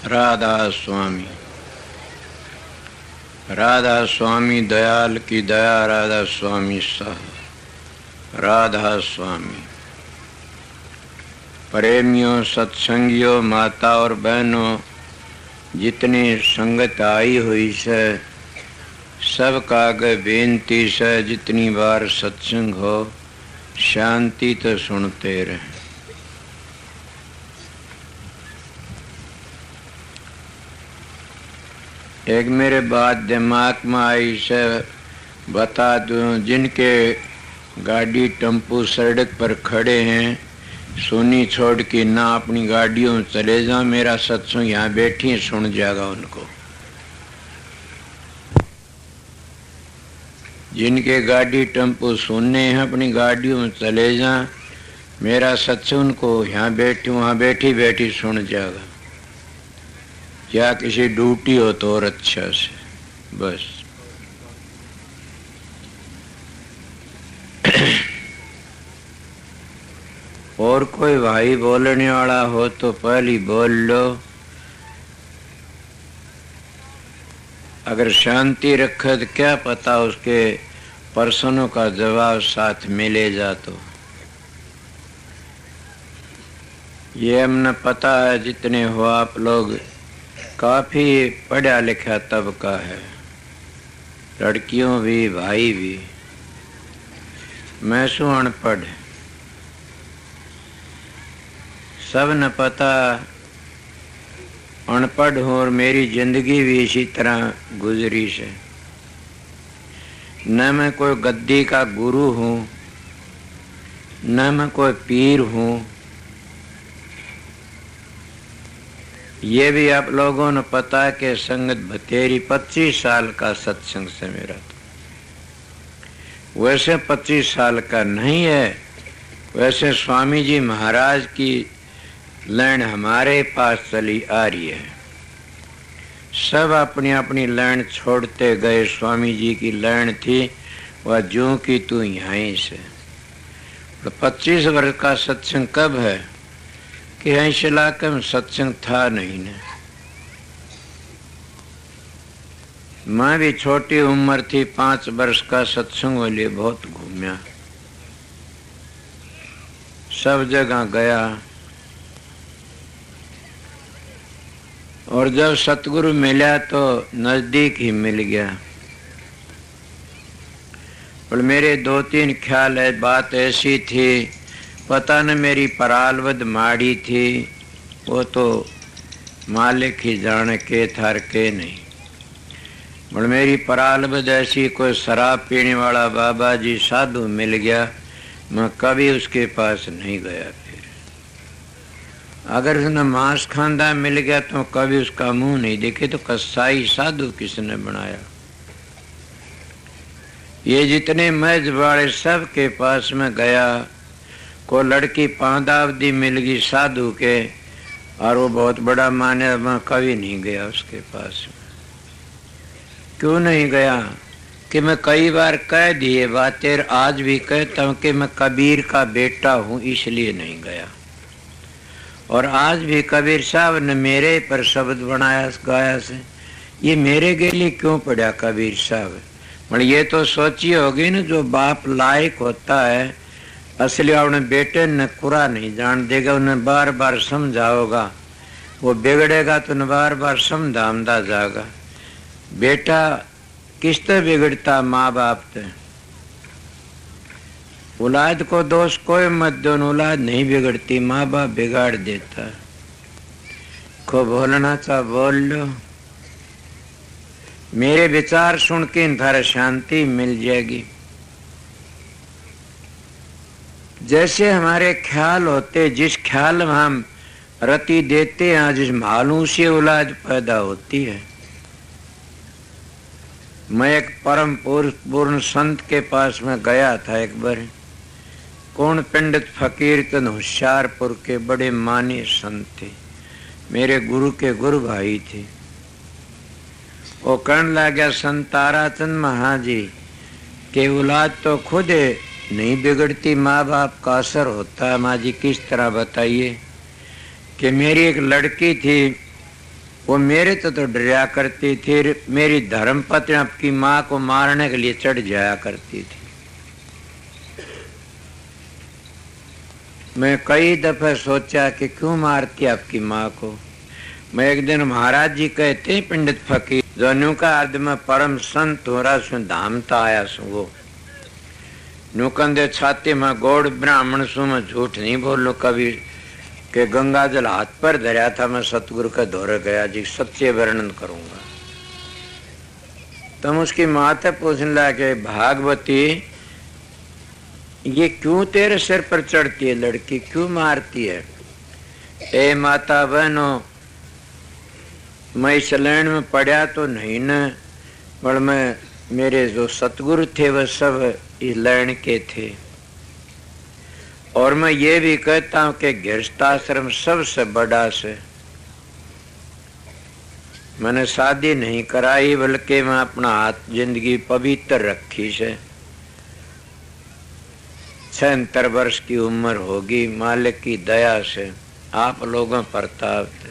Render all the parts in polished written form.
राधा स्वामी। राधा स्वामी दयाल की दया, राधा स्वामी साह। राधा स्वामी। प्रेमियों, सत्संगियों, माता और बहनों, जितनी संगत आई हुई से सबका आगे बेनती से जितनी बार सत्संग हो शांति तो सुनते रहे। एक मेरे बात दिमाग में आई से बता दूं, जिनके गाड़ी टेम्पू सड़क पर खड़े हैं सुनी छोड़ के ना अपनी गाड़ियों में चले जा, मेरा सत्संग यहाँ बैठी सुन जाएगा उनको। जिनके गाड़ी टेम्पो सुनने हैं अपनी गाड़ियों में चले जा, मेरा सत्संग उनको यहाँ बैठी वहाँ बैठी बैठी सुन जाएगा। या किसी ड्यूटी हो तो और अच्छा से बस। और कोई भाई बोलने वाला हो तो पहले बोल लो, अगर शांति रखे तो क्या पता उसके प्रश्नों का जवाब साथ मिले जा। तो ये हमने पता है, जितने हो आप लोग काफी पढ़ा लिखा तबका है, लड़कियों भी भाई भी। मैं सु अनपढ़, सब न पता अनपढ़ हूँ और मेरी जिंदगी भी इसी तरह गुजरी से। न मैं कोई गद्दी का गुरु हूँ, न मैं कोई पीर हूँ। ये भी आप लोगों ने पता कि संगत भतेरी 25 साल का सत्संग से मेरा तो वैसे 25 साल का नहीं है। वैसे स्वामी जी महाराज की लाइन हमारे पास चली आ रही है। सब अपनी अपनी लाइन छोड़ते गए। स्वामी जी की लाइन थी वह जो कि तू यहीं से। तो 25 वर्ष का सत्संग कब है कि इस इलाके में सत्संग था नहीं न। मैं भी छोटी उम्र थी, 5 वर्ष का सत्संग के लिए बहुत घूमया, सब जगह गया। और जब सतगुरु मिला तो नजदीक ही मिल गया। पर मेरे 2-3 ख्याल है। बात ऐसी थी, पता न मेरी परालवद माड़ी थी, वो तो मालिक ही जाने के थार के नहीं। पर मेरी परालवद ऐसी, कोई शराब पीने वाला बाबा जी साधु मिल गया, मैं कभी उसके पास नहीं गया। अगर उसने मांस खांदा मिल गया तो कभी उसका मुंह नहीं देखे। तो कसाई साधु किसने बनाया? ये जितने मैज वाले सब के पास में गया। को लड़की पांदावदी मिल गई साधु के, और वो बहुत बड़ा माने, मैं कभी नहीं गया उसके पास में। क्यों नहीं गया? कि मैं कई बार कह दिए बातें, आज भी कहता हूँ कि मैं कबीर का बेटा हूँ, इसलिए नहीं गया। और आज भी कबीर साहब ने मेरे पर शब्द बनाया गाया से, ये मेरे गेली क्यों पड़ा कबीर साहब? मतलब ये तो सोची होगी न, जो बाप लायक होता है असली अपने बेटे ने कुरा नहीं जान देगा, उन्हें बार बार समझाओगा, वो बिगड़ेगा तो उन्हें बार बार समझामदा जाएगा। बेटा किसते बिगड़ता? माँ बाप ते। औलाद को दोष कोई मत दो, औलाद नहीं बिगड़ती, माँ बाप बिगाड़ देता। को बोलना चा बोल लो, मेरे विचार सुन के थारा शांति मिल जाएगी। जैसे हमारे ख्याल होते, जिस ख्याल में हम रति देते हैं, जिस मालूम से औलाद पैदा होती है। मैं एक परम पूर्ण संत के पास में गया था एक बार। कौन पंडित फकीर तन होशियारपुर के बड़े माने संत थे, मेरे गुरु के गुरु भाई थे। वो कहने लगा संत ताराचंद महाजी के औलाद तो खुद नहीं बिगड़ती, माँ बाप का असर होता है। माँ जी किस तरह बताइए? कि मेरी एक लड़की थी, वो मेरे तो डरा करती थी। मेरी धर्मपत्नी आपकी माँ को मारने के लिए चढ़ जाया करती थी। मैं कई दफे सोचा कि क्यों मारती आपकी माँ को। मैं एक दिन महाराज जी कहते पंडित फकीर जो का अर्ध में परम संत हो रहा सु धाम ता आया सु वो नुकंदे छाती में गोड़ ब्राह्मण सु मैं झूठ नहीं बोलो कभी कि गंगा जल हाथ पर धरा था। मैं सतगुरु का दौरे गया जी, सच्चे वर्णन करूंगा। तुम उसकी माता पूछने लगे भागवती ये क्यों तेरे सिर पर चढ़ती है लड़की, क्यों मारती है? ए माता बहनों, मैं इस लैंड में पढ़ा तो नहीं न, पर मैं मेरे जो सतगुरु थे वह सब इस लैंड के थे। और मैं ये भी कहता हूं कि गृहस्थाश्रम सबसे बड़ा से। मैंने शादी नहीं कराई बल्कि मैं अपना हाथ जिंदगी पवित्र रखी से। 76 वर्ष की उम्र होगी, मालिक की दया से, आप लोगों प्रताप से।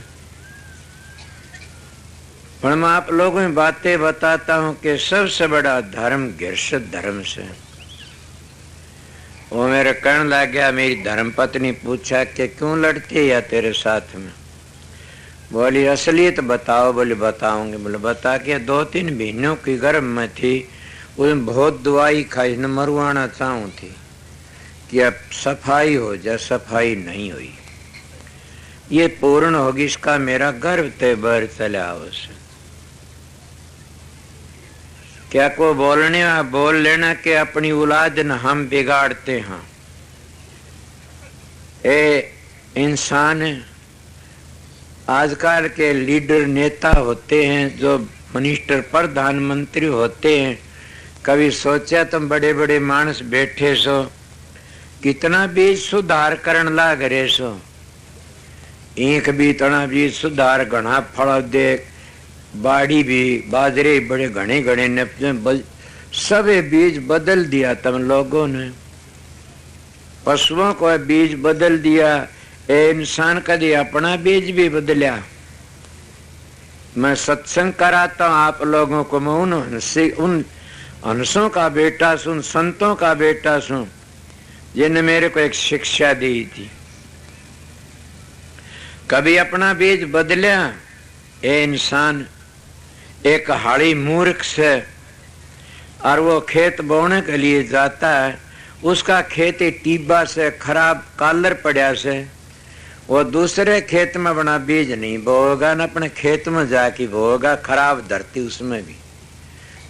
पर मैं आप लोगों में बातें बताता हूं कि सबसे बड़ा धर्म गृहस्थ धर्म से। वो मेरे कहने लग गया, मेरी धर्मपत्नी पूछा कि क्यों लड़ती है या तेरे साथ में? बोली असलियत बताओ। बोले बताऊंगे। बोले बता के 2-3 महीनों की गर्भ में थी, उसमें बहुत दवाई खाई, न मरवाना चाहूँ थी कि अब सफाई हो जाए, सफाई नहीं हुई। ये पूर्ण होगी इसका मेरा गर्भ ते बर चला उसे। क्या को बोलने बोल लेना कि अपनी औलाद न हम बिगाड़ते हैं। ए इंसान आजकल के लीडर नेता होते हैं, जो मिनिस्टर प्रधानमंत्री होते हैं, कभी सोचा तुम बड़े बड़े मानस बैठे सो कितना बीज सुधार करन लाग रहे सो। एक भी तना बीज सुधार घना फल दे, बाड़ी भी बाजरे बड़े घने घने ने सब बीज बदल दिया तुम लोगों ने। पशुओं को बीज बदल दिया, ए इंसान कभी अपना बीज भी बदलिया। मैं सत्संग कराता हूं आप लोगों को, मैं उन हंसों का बेटा सुन, संतों का बेटा सुन, जिन्हें मेरे को एक शिक्षा दी थी। कभी अपना बीज बदलिया? ए इंसान, एक हाड़ी मूर्ख से और वो खेत बोने के लिए जाता है, उसका खेत टीबा से खराब कालर पड़ा से, वो दूसरे खेत में अपना बीज नहीं बोएगा, न अपने खेत में जाके बोएगा, खराब धरती उसमें भी।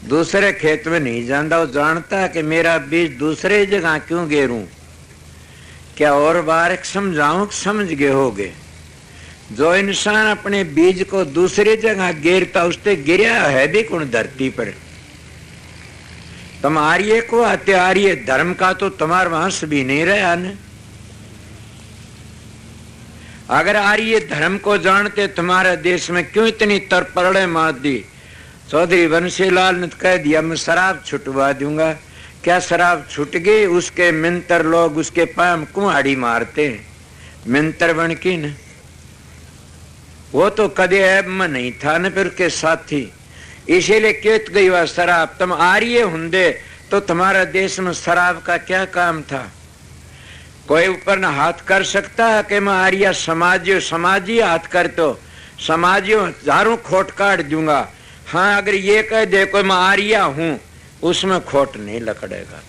दूसरे खेत में नहीं जानता, वो जानता है कि मेरा बीज दूसरे जगह क्यों गेरूं। क्या और बार समझाऊं? समझ गए होगे। जो इंसान अपने बीज को दूसरी जगह गिरता, उससे गिरा है भी कौन धरती पर? तुम आर्य को आते, आर्य धर्म का तो तुम्हारा वंश भी नहीं रहा न। अगर आर्य धर्म को जानते तुम्हारे देश में क्यों इतनी तरपड़े मार दी? चौधरी बंसीलाल ने कह दिया मैं शराब छुटवा दूंगा। क्या शराब छुट गई? उसके मिंतर लोग उसके पाम कुहाड़ी मारते, मिंतर बन की न। वो तो कदे ऐब में नहीं था न, फिर के साथी। इसीलिए केत गई वह शराब। तुम आर्य होंगे तो तुम्हारा देश में शराब का क्या काम था? कोई ऊपर न हाथ कर सकता है कि मैं आर्य समाजी हाथ कर तो समाजियों हजारों खोट काट दूंगा। हाँ, अगर ये कह दे कोई मैं आर्य हूं, उसमें खोट नहीं लकड़ेगा।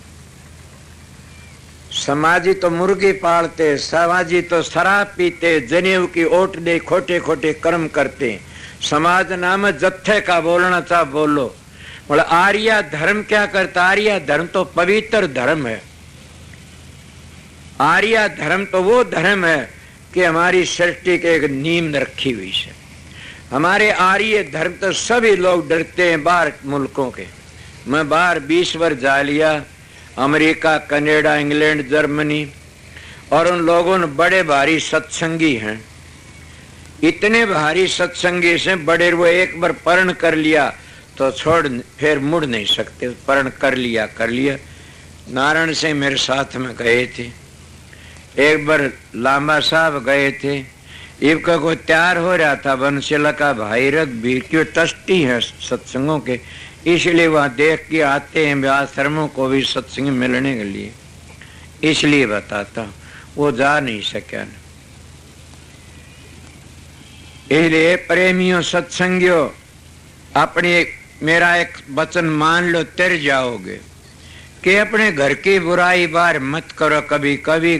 समाजी तो मुर्गी पालते, समाजी तो शराब पीते, जनेऊ की ओट दे खोटे खोटे कर्म करते। समाज नाम जत्थे का बोलना चाह बोलो। बोला आर्य धर्म क्या करता? आर्य धर्म तो पवित्र धर्म है। आर्य धर्म तो वो धर्म है कि हमारी सृष्टि के एक नींव रखी हुई है। हमारे आर्य धर्म तो सभी लोग डरते हैं बाहर मुल्कों के। मैं बाहर 20 वर्ष जा लिया, अमेरिका, कनाडा, इंग्लैंड, जर्मनी, और उन लोगों ने बड़े भारी सत्संगी हैं। इतने भारी सत्संगी से बड़े, वो एक बार पर्ण कर लिया तो छोड़ फिर मुड़ नहीं सकते। पर्ण कर लिया। नारायण सिंह मेरे साथ में गए थे, एक बार लांबा साहब गए थे, इबका को तैयार हो रहा था वंशिला का भाई रघबीर की ट्रस्टी है सत्संगों के, इसलिए वहां देख के आते हैं आश्रमों को भी सत्संग मिलने के लिए, इसलिए बताता, वो जा नहीं सका। इसलिए प्रेमियों सत्संगियों, अपने मेरा एक वचन मान लो, तिर जाओगे कि अपने घर की बुराई बाहर मत करो। कभी कभी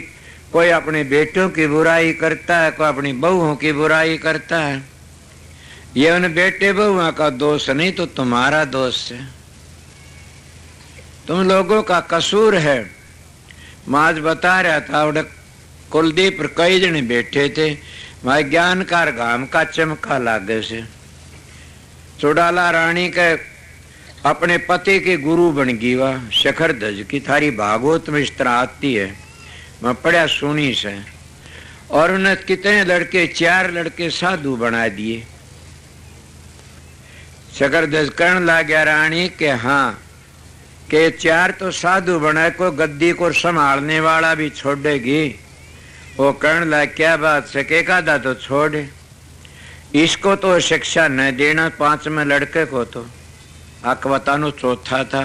कोई अपने बेटों की बुराई करता है, कोई अपनी बहुओं की बुराई करता है, ये उन बेटे बहुओं का दोष नहीं तो तुम्हारा दोष है, तुम लोगों का कसूर है। माज बता रहा था कुलदीप पर कई जने बैठे थे, भाई ज्ञानकार घाम का चमका लागे से चुड़ाला रानी के अपने पति के गुरु बन गई, वह शिखर ध्वज की थारी भागवत में इस तरह आती है, मैं पढ़ा सुनी से। और उन्हें कितने लड़के, 4 लड़के साधु बना दिए। शिखर ध्वज कहने लग गया रानी के हाँ के 4 तो साधु बनाए, को गद्दी को संभालने वाला भी छोड़ेगी। वो कहने लग क्या बात से, के कादा तो छोड़े, इसको तो शिक्षा न देना, 5वें लड़के को तो अकवतानु चौथा था,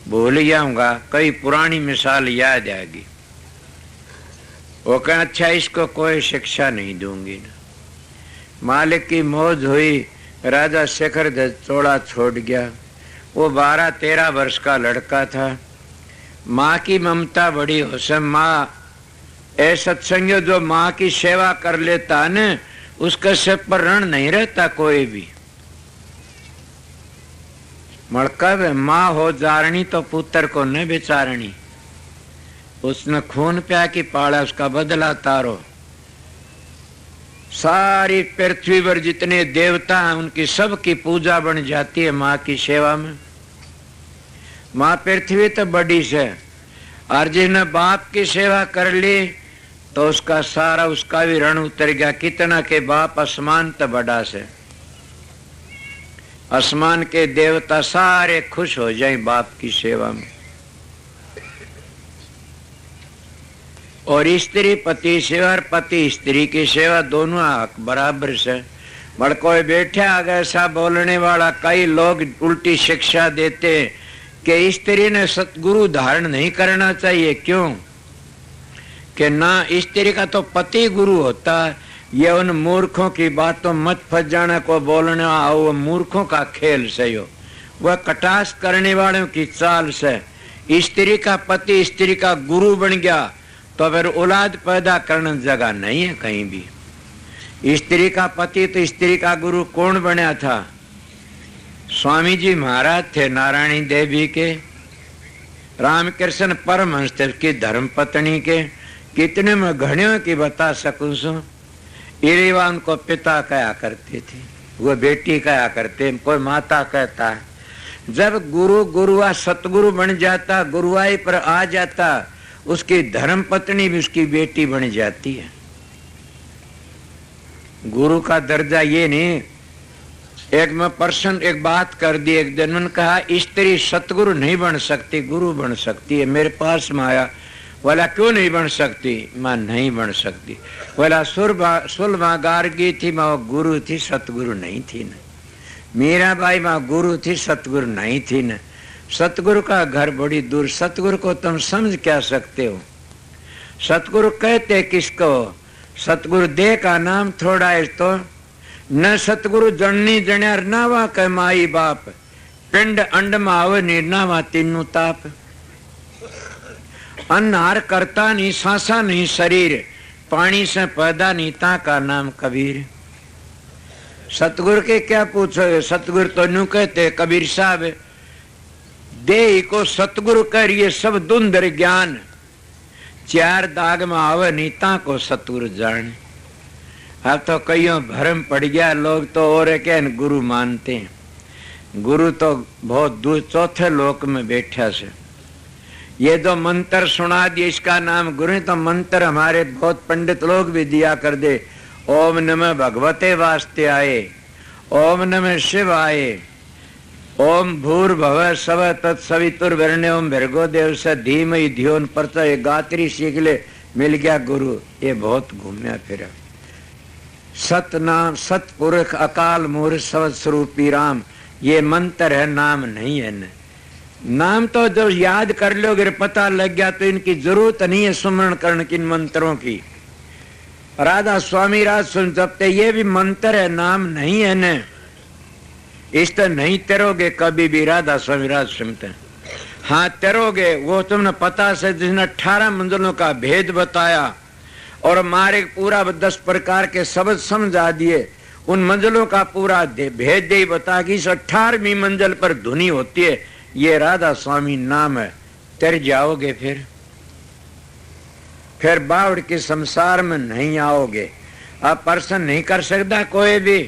भूल जाऊंगा, कई पुरानी मिसाल याद आएगी। वो कहे अच्छा इसको कोई शिक्षा नहीं दूंगी ना। मालिक की मौज हुई, राजा शिखर ध्वज चोड़ा छोड़ गया। वो 12-13 वर्ष का लड़का था। माँ की ममता बड़ी होसम, माँ ऐसा सत्संग जो माँ की सेवा कर लेता है न, उसके सिर पर ऋण नहीं रहता कोई भी। मड़कब माँ हो जारणी तो पुत्र को न बेचारणी, उसने खून प्या की पाला, उसका बदला तारो। सारी पृथ्वी पर जितने देवता हैं उनकी सबकी पूजा बन जाती है माँ की सेवा में। माँ पृथ्वी तो बड़ी से, और जिसने बाप की सेवा कर ली तो उसका सारा, उसका भी ऋण उतर गया। कितना के बाप आसमान तो बड़ा से, आसमान के देवता सारे खुश हो जाए बाप की सेवा में। और स्त्री पति सेवा और पति स्त्री की सेवा दोनों हक बराबर से। बड़ कोई बैठे आगे ऐसा बोलने वाला, कई लोग उल्टी शिक्षा देते कि स्त्री ने सतगुरु धारण नहीं करना चाहिए। क्यों कि ना स्त्री का तो पति गुरु होता। ये उन मूर्खों की बातों मत फंस जाना, को बोलने आओ मूर्खों का खेल से हो, वह कटास करने वालों की चाल से। स्त्री का पति स्त्री का गुरु बन गया तो फिर औलाद पैदा करने जगह नहीं है कहीं भी। स्त्री का पति तो स्त्री का गुरु कौन बना था? स्वामी जी महाराज थे नारायणी देवी के, रामकृष्ण परमहंस थे की धर्म पत्नी के। कितने में घड़ियों की बता सकूं सो। इरेवा उनको पिता कहा करते थे, वो बेटी कहा करते, कोई माता कहता है। जब गुरु गुरुआ सतगुरु बन जाता, गुरुआई पर आ जाता, उसकी धर्म पत्नी भी उसकी बेटी बन जाती है। गुरु का दर्जा ये नहीं। एक मैं पर्सन एक बात कर दी, एक दिन मैंने कहा स्त्री सतगुरु नहीं बन सकती, गुरु बन सकती है। मेरे पास में आया, बोला क्यों नहीं बन सकती? मैं नहीं बन सकती। बोला सुलभा गार्गी थी, मैं गुरु थी, सतगुरु नहीं थी न। मीरा बाई मैं गुरु थी, सतगुरु नहीं थी न। सतगुरु का घर बड़ी दूर। सतगुरु को तुम समझ क्या सकते हो? सतगुरु कहते किसको? सतगुरु देह का नाम थोड़ा है तो न। सतगुरु जननी जण्यार नावा कह माई बाप, पिंड अंड माव निर्नावा तीनू ताप। अन्नार करता नहीं, सांसा नहीं शरीर, पानी से पैदा नहीं ता का नाम कबीर। सतगुरु के क्या पूछो? सतगुरु तो न्यू कहते कबीर साहब, देह को सतगुरु कर ये सब धुंधर ज्ञान, 4 दाग में आवे नीता को सतगुरु जान। अब तो कईयों भरम पड़ गया, लोग तो और क्या गुरु मानते हैं। गुरु तो बहुत दूर चौथे लोक में बैठा से। ये जो मंत्र सुना दिए इसका नाम गुरु, तो मंत्र हमारे बहुत पंडित लोग भी दिया कर दे। ओम नमः भगवते वास्ते आए, ओम नमः शिवाय, ओम भूर्भुवः स्वः तत्सवितुर्वरेण्यं भर्गो देवस्य धीमहि धियो न प्रचोदयात्। गायत्री सीख ले, मिल गया गुरु। ये बहुत घूमया फिरा। सतनाम सतपुरुष अकाल मूर्ख सवत स्वरूपी राम, ये मंत्र है, नाम नहीं है न। नाम तो जो याद कर लोगे पता लग गया तो इनकी जरूरत नहीं है सुमरण करने की इन मंत्रों की। राधा स्वामी राज सुन जपते, ये भी मंत्र है, नाम नहीं है न। इस तरह नहीं तैरोगे कभी भी राधा स्वामी राज सुनते। हाँ तैरोगे, वो तुमने पता से जिसने 18 मंजिलों का भेद बताया और हमारे पूरा 10 प्रकार के शब्द समझा दिए, उन मंजिलों का पूरा भेद दे बता कि इस 18वीं मंजिल पर धुनी होती है, ये राधा स्वामी नाम है। तर जाओगे फिर बावड़ के संसार में नहीं आओगे। आप प्रश्न नहीं कर सकता कोई भी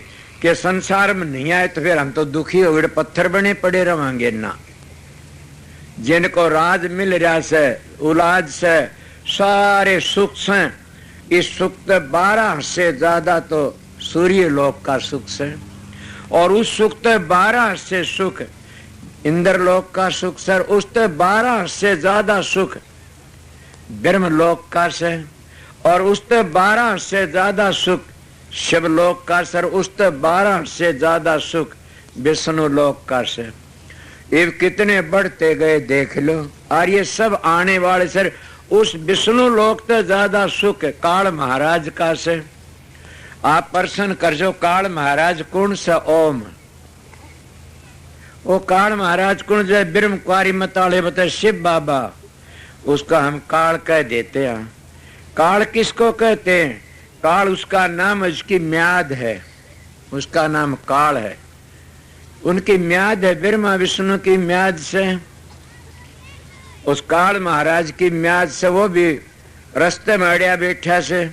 कि संसार में नहीं आए तो फिर हम तो दुखी हो गए, पत्थर बने पड़े रहेंगे ना। जिनको राज मिल रहा से औलाद से सारे सुख से, इस सुख तो 12 से ज्यादा तो सूर्य लोक का सुख से, और उस सुख तो 12 से सुख इंद्र लोक का सुख सर, उस तो 12 से ज्यादा सुख ब्रह्म लोक का से, और उस तो 12 से ज्यादा सुख शिवलोक का सर, उस तो 12 से ज्यादा सुख विष्णु लोक का से। ये कितने बढ़ते गए देख लो। और ये सब आने वाले सर उस विष्णु लोक तो ज्यादा सुख काल महाराज का से। आप प्रश्न कर जो काल महाराज कौन सा? ओम। वो काल महाराज कौन जो ब्रह्म कुआरी मताले बता शिव बाबा, उसका हम काल कह देते हैं। काल किसको कहते हैं? काल उसका नाम, उसकी म्याद है, उसका नाम काल है, उनकी म्याद है। ब्रह्मा विष्णु की म्याद से, उस काल महाराज की म्याद से वो भी रास्ते में अड़िया बैठा से।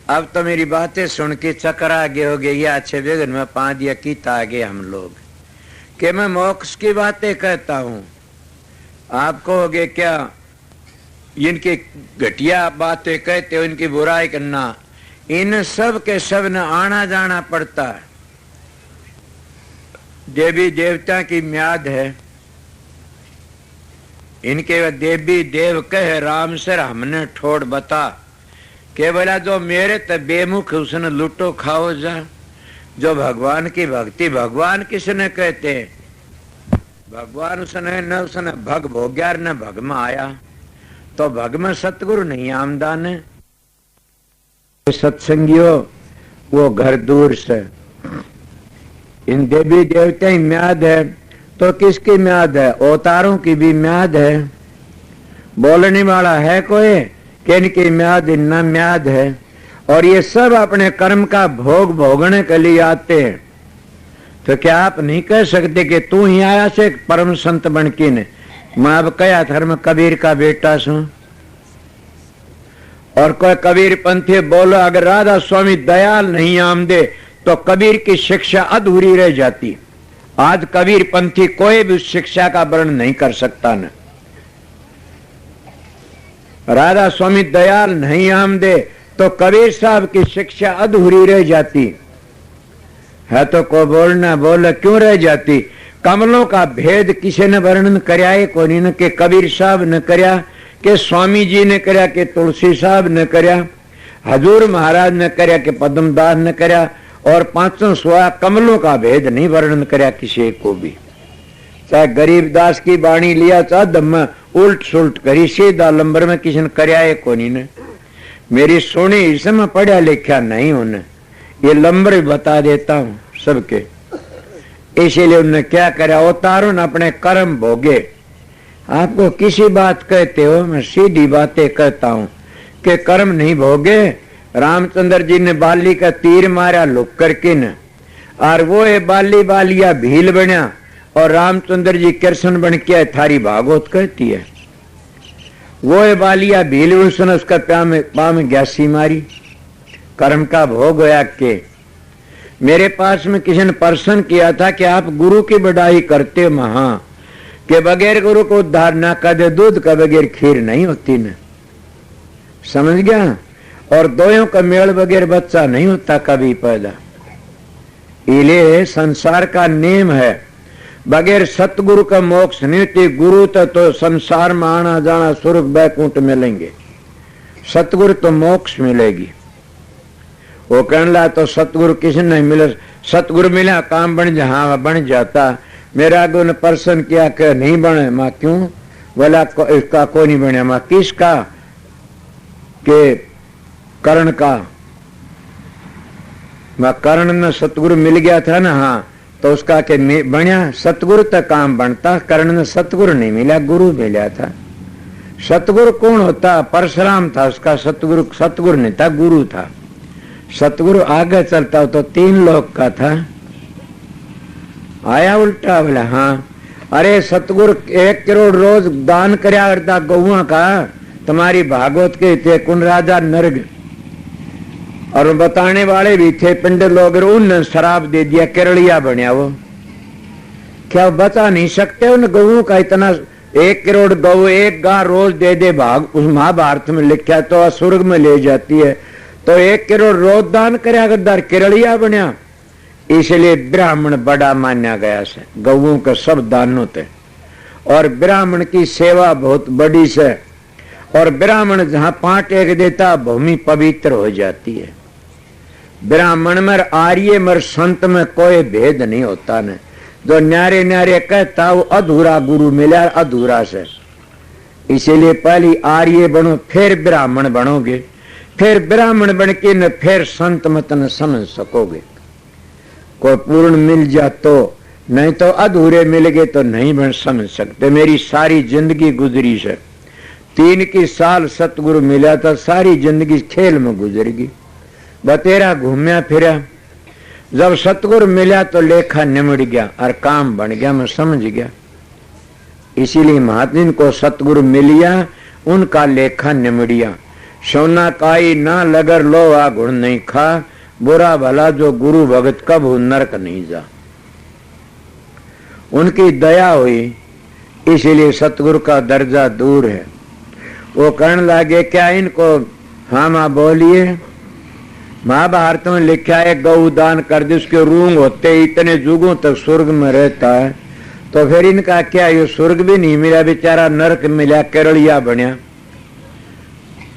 अब तो मेरी बातें सुन के चकरा गए हो गए, ये अच्छे बेगन में 5 दिया कीता आ गए हम लोग कि मैं मोक्ष की बातें कहता हूँ। आप कहोगे क्या इनकी घटिया बातें कहते हो, इनकी बुराई करना? इन सब के सब ने आना जाना पड़ता है। देवी देवता की म्याद है, इनके देवी देव कहे राम सर हमने ठोड़ बता के बोला जो मेरे तो बेमुख उसने लूटो खाओ जा। जो भगवान की भक्ति, भगवान किसने कहते हैं? भगवान उसने न उसने भग भोग्या न भग में आया, तो भग में सतगुरु नहीं आमदान है। सत्संगियों वो घर दूर से, इन देवी देवता की म्याद है तो किसकी म्याद है? अवतारों की भी म्याद है। बोलने वाला है कोई कि इनकी म्याद इन्ना म्याद है, और ये सब अपने कर्म का भोग भोगने के लिए आते हैं। तो क्या आप नहीं कह सकते कि तू ही आया से परम संत बन के ने? मैं अब कया था मैं कबीर का बेटा सू, और कोई कबीर पंथी बोलो अगर राधा स्वामी दयाल नहीं आमदे तो कबीर की शिक्षा अधूरी रह जाती। आज कबीर पंथी कोई भी उस शिक्षा का वर्णन नहीं कर सकता न। राधा स्वामी दयाल नहीं आमदे तो कबीर साहब की शिक्षा अधूरी रह जाती है। तो को बोलना बोले क्यों रह जाती? कमलों का भेद किसी ने वर्णन करया है कोनी न, के कबीर साहब ने करया, के स्वामी जी ने करया, के तुलसी साहब ने करया, हजूर महाराज ने करया, के पद्मदास ने करया, और 516 कमलों का भेद नहीं वर्णन करया किसी को भी। चाहे गरीबदास की बाणी लिया, चाहे दम उल्ट सुल्ट करी, सीधा लंबर में किसी ने करया है कोनी ने। मेरी सुनी इसमें पढ़ा लिखा नहीं होने, ये लंबर बता देता हूँ सबके। इसीलिए उन्होंने क्या करा, अवतारों ने अपने कर्म भोगे। आपको किसी बात कहते हो, मैं सीधी बातें कहता हूँ कि कर्म नहीं भोगे। रामचंद्र जी ने बाली का तीर मारा लुक करके न, और वो है बाली बालिया भील बना, और रामचंद्र जी कृष्ण बन के थारी भागवत कहती है। वो है बालिया भील, उसने उसका पाँव में ग्यासी मारी। कर्म का भोग होया के। मेरे पास में किसी ने प्रश्न किया था कि आप गुरु की बढ़ाई करते महा के बगैर गुरु को उद्धार ना कर दे, दूध का बगैर खीर नहीं होती न। समझ गया? और दोयों का मेल बगैर बच्चा नहीं होता कभी पैदा। इले संसार का नेम है, बगैर सतगुरु का मोक्ष नहीं होती। गुरु तो संसार में आना जाना स्वर्ग बैकुंठ मिलेंगे, सतगुरु तो मोक्ष मिलेगी। वो कहने लगा तो सतगुरु किसी नहीं मिले, सतगुरु मिला काम बन जा, हाँ बन जाता। मेरा आगे ने प्रश्न किया कि नहीं बने, माँ क्यों? बोला इसका कोई नहीं बने। माँ किसका? के कर्ण का। माँ कर्ण में सतगुरु मिल गया था ना, हाँ तो उसका के बनिया सतगुरु तक काम बनता, कर्ण में सतगुरु नहीं मिला, गुरु मिला था। सतगुरु कौन होता? परशुराम था उसका सतगुरु, सतगुरु नहीं था, गुरु था। सतगुरु आगे चलता हो तो 3 लोक का था। आया उल्टा, बोला हाँ अरे सतगुरु 1 करोड़ रोज दान करया करता गौआ का, तुम्हारी भागवत के थे कुन राजा नर्ग और बताने वाले भी थे पंडित लोग, उन शराब दे दिया, केरलिया बनया वो। क्या बता नहीं सकते उन गऊ का? इतना 1 करोड़ गऊ, 1 गाय रोज दे दे, भाग उस महाभारत में लिखा तो स्वर्ग में ले जाती है। तो 1 करोड़ रोज दान करया गद्दार, केरलिया बनया। इसलिए ब्राह्मण बड़ा माना गया से गऊ के सब दानों थे, और ब्राह्मण की सेवा बहुत बड़ी से। और ब्राह्मण जहां 5 एक देता भूमि पवित्र हो जाती है। ब्राह्मण में आर्य में संत में कोई भेद नहीं होता न। जो न्यारे न्यारे कहता वो अधूरा गुरु मिला, अधूरा से। इसीलिए पहले आर्य बनो, फिर ब्राह्मण बनोगे, फिर ब्राह्मण बन के न फिर संत मत न समझ सकोगे। कोई पूर्ण मिल जा तो, नहीं तो अधूरे मिल गए तो नहीं बन समझ सकते। मेरी सारी जिंदगी गुजरी से 3 की साल सतगुरु मिला था, सारी जिंदगी खेल में गुजरेगी, बतेरा घूमया फिरा। जब सतगुरु मिला तो लेखा निमड़ गया और काम बन गया, मैं समझ गया। इसीलिए महात्मा को सतगुरु मिलिया, उनका लेखा निमड़िया। सोना काई ना लगर लोहा गुण नहीं खा, बुरा भला जो गुरु भगत कब नरक नहीं जा। उनकी दया हुई, इसीलिए सतगुरु का दर्जा दूर है। वो कहने लगे क्या इनको? हाँ माँ बोलिए। महाभारत में लिखा है गौ दान कर दे, उसके रूंग होते इतने जुगों तक स्वर्ग में रहता है। तो फिर इनका क्या, ये स्वर्ग भी नहीं मिला, बेचारा नरक मिला, केरलिया बनया।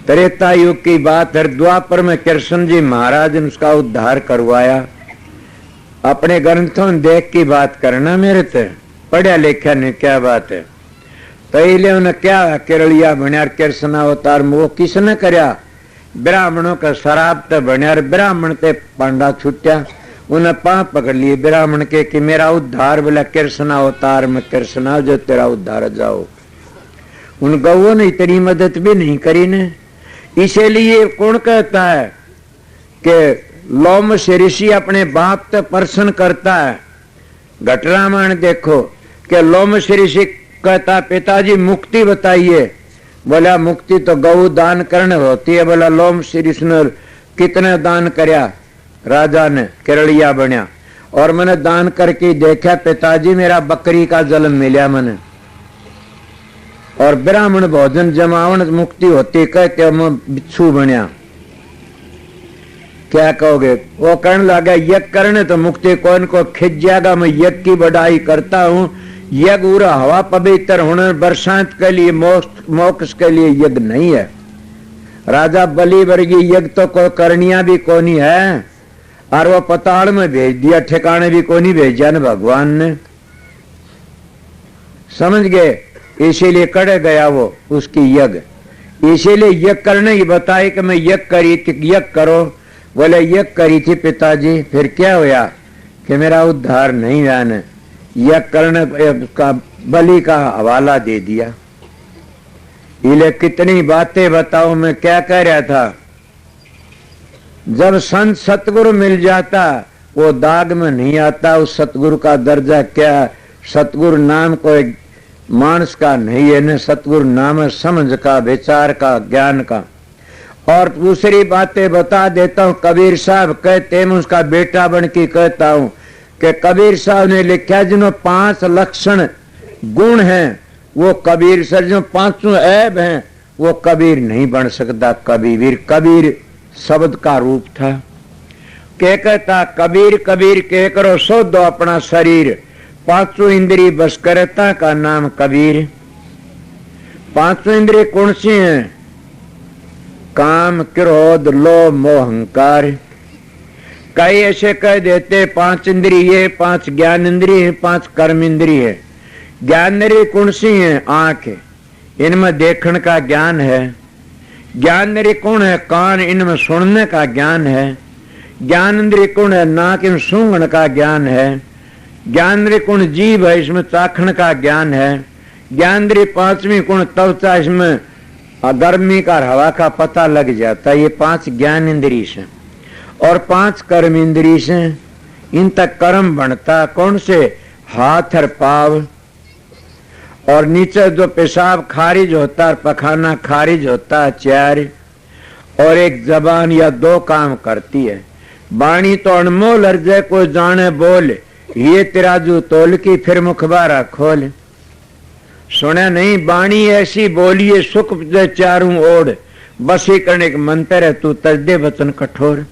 त्रेता युग की बात है, द्वापर में कृष्ण जी महाराज ने उसका उद्धार करवाया। अपने ग्रंथों में देख की बात करना, मेरे ते पढ़ा लिखा नहीं क्या बात है। तो इसलिए उन्हें क्या केरलिया बनया, कृष्ण अवतार वो किसने करया? ब्राह्मणों का शराब तो बनया, ब्राह्मण ते पांडा छुट्या। उन्हें पांव पकड़ लिए ब्राह्मण के कि मेरा उद्धार, बोला कृष्ण अवतार में कृष्ण जो तेरा उद्धार जाओ। उन गौओं ने इतनी मदद भी नहीं करी ने। इसीलिए कौन कहता है कि लोम से ऋषि अपने बाप तो प्रसन्न करता है। घटरामायण देखो कि लोम से ऋषि कहता पिताजी मुक्ति बताइए। बोला मुक्ति तो गौ दान करने होती है। बोला लोम से ऋषि ने कितने दान करया? राजा ने केरलिया बनया, और मैंने दान करके देखा पिताजी मेरा बकरी का जन्म मिला मैंने, और ब्राह्मण भोजन जमावन मुक्ति होती, कहते मैं बिच्छू बनया। क्या कहोगे? वो कहने लगा यज्ञ करने तो मुक्ति कौन को खिंच जाएगा, मैं यज्ञ की बढ़ाई करता हूँ। यज्ञ उरा हवा पवित्र होने बरसात के लिए, मोक्ष के लिए यज्ञ नहीं है। राजा बलि वर्गी यज्ञ तो कोई करनिया भी कोनी है, और वो पताल में भेज दिया, ठिकाने भी कोनी भेजा न भगवान ने। समझ गए? इसीलिए कड़े गया वो उसकी यज्ञ। इसीलिए यज्ञ करने ही बताए कि मैं यज्ञ करी थी, यज्ञ करो। बोले यज्ञ करी थी पिताजी, फिर क्या हुआ कि मेरा उद्धार नहीं हुआ न। यज्ञ करने का बलि का हवाला दे दिया। इले कितनी बातें बताओ, मैं क्या कह रहा था। जब संत सतगुरु मिल जाता वो दाग में नहीं आता। उस सतगुरु का दर्जा क्या? सतगुरु नाम कोई मानस का नहीं है न, सतगुरु नाम है समझ का, विचार का, ज्ञान का। और दूसरी बातें बता देता हूँ। कबीर साहब कहते हैं, मैं उसका बेटा बन के कहता हूँ कि कबीर साहब ने लिखा जिन्हों 5 लक्षण गुण हैं वो कबीर सर, जो 5 ऐब हैं वो कबीर नहीं बन सकता। कबीर शब्द का रूप था। के कहता कबीर कबीर के करो सो दो अपना शरीर, 5 इंद्रिय बस करता का नाम कबीर। 5 इंद्रिय कौन सी हैं? काम, क्रोध, लोभ, मोह, अहंकार। कई ऐसे कह देते 5 इंद्रिय, 5 ज्ञान इंद्रिय, 5 कर्म इंद्रिय है। ज्ञान इंद्रिय कौन सी है? आंख है, इनमें देखने का ज्ञान है। ज्ञान इंद्रिय कौन है? कान, इनमें सुनने का ज्ञान है। ज्ञान इंद्रिय कौन है? नाक, इनमें सूंघने का ज्ञान है। ज्ञान इंद्रिय कौन? जीभ है, इसमें चाखने का ज्ञान है। ज्ञान इंद्रिय 5वीं कौन? त्वचा, इसमें गर्मी का हवा का पता लग जाता है। ये 5 ज्ञान इंद्रिय से और 5 कर्म इंद्रिय से। इन तक कर्म बनता कौन से? हाथ और पाव, और नीचे जो पेशाब खारिज होता है, पखाना खारिज होता है 4, और एक जबान या 2 काम करती है। बाणी तो अनमोल अर्जय को जाने बोल, ये तिराजू तोल की फिर मुखबारा खोल। सुना नहीं? बाणी ऐसी बोलिए सुख दे चारों ओर, बसी करने के मंत्र है तू तजदे वचन कठोर।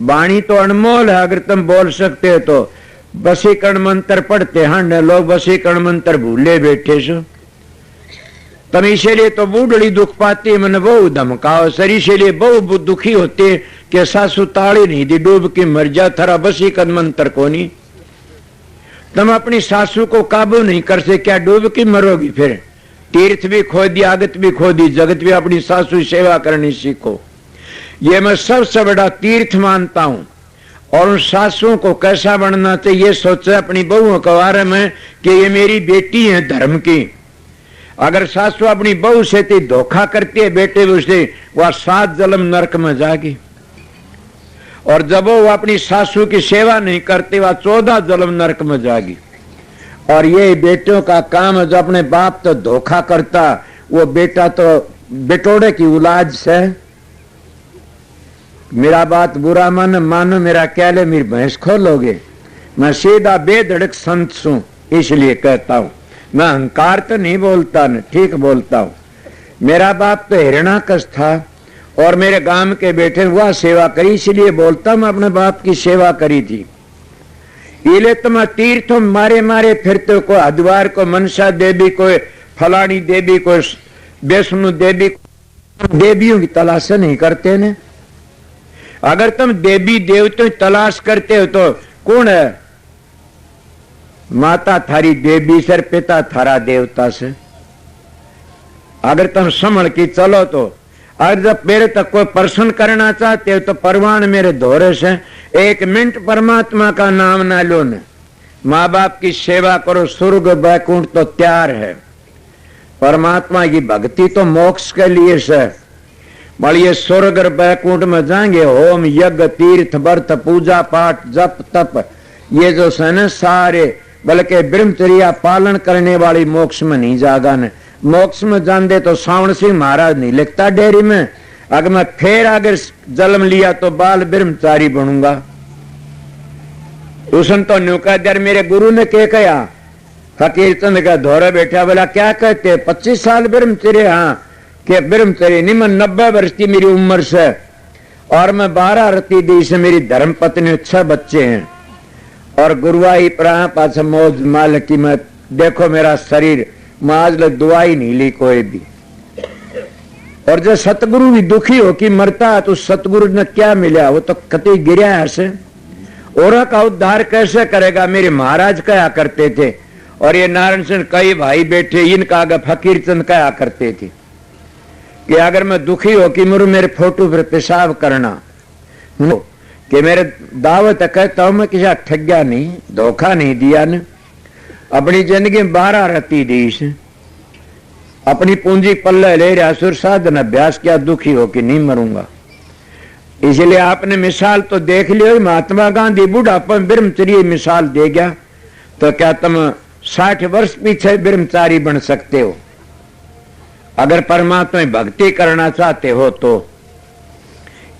बाणी तो अनमोल है, अगर तुम बोल सकते हो तो वशीकरण मंत्र पढ़ते हैं लोग, वशीकरण मंत्र भूले बैठे सो। तुम इसीलिए तो बूढ़ी दुख पाती, मैंने बहु धमकाओ सर, इसीलिए बहु दुखी होते कि सासू ताड़ी नहीं दी, डूब की मर जा, थरा वशीकरण मंत्र को नहीं। तुम अपनी सासू को काबू नहीं कर से, क्या डूब की मरोगी? फिर तीर्थ भी खो दी, आगत भी खो दी, जगत भी अपनी सासू सेवा करनी सीखो। ये मैं सबसे बड़ा तीर्थ मानता हूं। और उन सासुओं को कैसा बनना चाहिए ये सोचे अपनी बहुओं के बारे में कि ये मेरी बेटी है धर्म की। अगर सासु अपनी बहू से धोखा करती है बेटे उससे, वह 7 जन्म नरक में जाएगी। और जब वो अपनी सासू की सेवा नहीं करती, वह 14 जन्म नरक में जाएगी। और ये बेटियों का काम है, जो अपने बाप तो धोखा करता, वो बेटा तो बेटोड़े की औलाद से। मेरा बात बुरा मानो, मेरा कहले मेरी भैंस खोलोगे। मैं सीधा बेधड़क संत हूं, इसलिए कहता हूं। मैं अहंकार तो नहीं बोलता न, ठीक बोलता हूं। मेरा बाप तो हिरणाकश था और मेरे गांव के बेटे वह सेवा करी, इसलिए बोलता मैं अपने बाप की सेवा करी थी। इले तो मैं तीर्थों मारे मारे फिरते, को हरिद्वार को मनसा देवी, कोई फलानी देवी, कोई वैष्णो देवी, देवियों की तलाश नहीं करते ने। अगर तुम देवी देवतों की तलाश करते हो तो कौन है? माता थारी देवी सर, पिता थारा देवता से। अगर तुम संभल की चलो तो, अगर जब मेरे तक कोई प्रश्न करना चाहते हो तो परवान मेरे धोरे से 1 मिनट परमात्मा का नाम ना लो न। माँ बाप की सेवा करो, स्वर्ग वैकुंठ तो तैयार है। परमात्मा की भक्ति तो मोक्ष के लिए से। बड़िए स्वर्ग और वैकुंठ में जाएंगे, होम यज्ञ तीर्थ व्रत पूजा पाठ जप तप ये जो है न सारे, बल्कि ब्रह्मचर्या पालन करने वाली मोक्ष में नहीं जागा न। मोक्ष में जान तो सावण सिंह महाराज नहीं लिखता डेयरी में, अगर मैं फिर अगर जन्म लिया तो बाल ब्रह्मचारी बनूंगा। उसने तो न्यू कह दिया, मेरे गुरु ने क्या कहा? फकीर चंद का धोरे बैठा, बोला क्या कहते? 25 साल ब्रह्मचर्य? हाँ के ब्रह्मचर्य नहीं, मैं 90 वर्ष की मेरी उम्र से, और मैं 12 रति दी से, मेरी धर्म पत्नी 6 बच्चे हैं, और गुरुवाई प्राण पास मौज माल की। मैं देखो मेरा शरीर, मैं आज लग दुआई नहीं ली कोई भी। और जो सतगुरु भी दुखी हो कि मरता तो सतगुरु ने क्या मिला? वो तो कति गिरा है से, और का उद्धार कैसे करेगा? मेरे महाराज कहा करते थे, और ये नारायण सिंह कई भाई बैठे, इनका आगे फकीर चंद कहा करते थे कि अगर मैं दुखी हो कि मेरे फोटो पर पेशाब करना, कि मेरे दावत कहता हूं मैं किसी ठग्या नहीं, धोखा नहीं दिया न। अपनी जिंदगी में 12 रति दी से, अपनी पूंजी पल्ले ले रहा, सुर साधन अभ्यास किया, दुखी हो कि नहीं मरूंगा। इसलिए आपने मिसाल तो देख लियो, महात्मा गांधी बुढ़ापा में ब्रह्मचर्य मिसाल दे गया, तो क्या तुम 60 वर्ष पीछे ब्रह्मचारी बन सकते हो? अगर परमात्मा भक्ति करना चाहते हो तो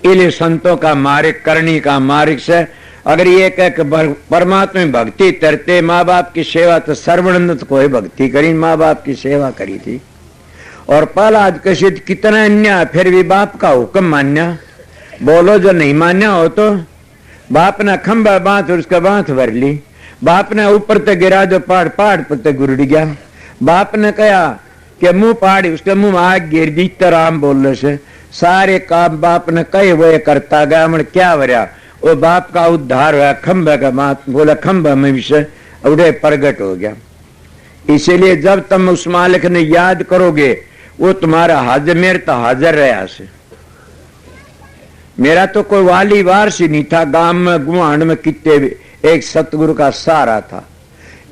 इले संतों का मार्ग, करनी का मार्ग से अगर ये कह परमात्मा भक्ति करते, माँ बाप की सेवा तो सर्वानंद को भक्ति करी, माँ बाप की सेवा करी थी। और प्रहलाद कशित कितना अन्याय, फिर भी बाप का हुक्म मान्या। बोलो जो नहीं मान्या हो तो बाप ने खंबा बांध और उसका बांध भर ली। बाप ने ऊपर तक गिरा जो पहाड़, पहाड़ पर तक गुरड़ गया। बाप ने कहा कि मुंह पहाड़ी, उसके मुंह आग गिर दी। राम बोलने से सारे काम बाप ने कहे वो करता गया। मन क्या वरिया वो बाप का उद्धार हुआ, खंभा का बात बोला, खंभा में विषय उड़े प्रगट हो गया। इसीलिए जब तुम उस मालिक ने याद करोगे वो तुम्हारा हाजिर, मेरे तो हाजिर रहा से। मेरा तो कोई वाली वारस ही नहीं था, गांव में गुआंड में कितने एक सतगुरु का सहारा था,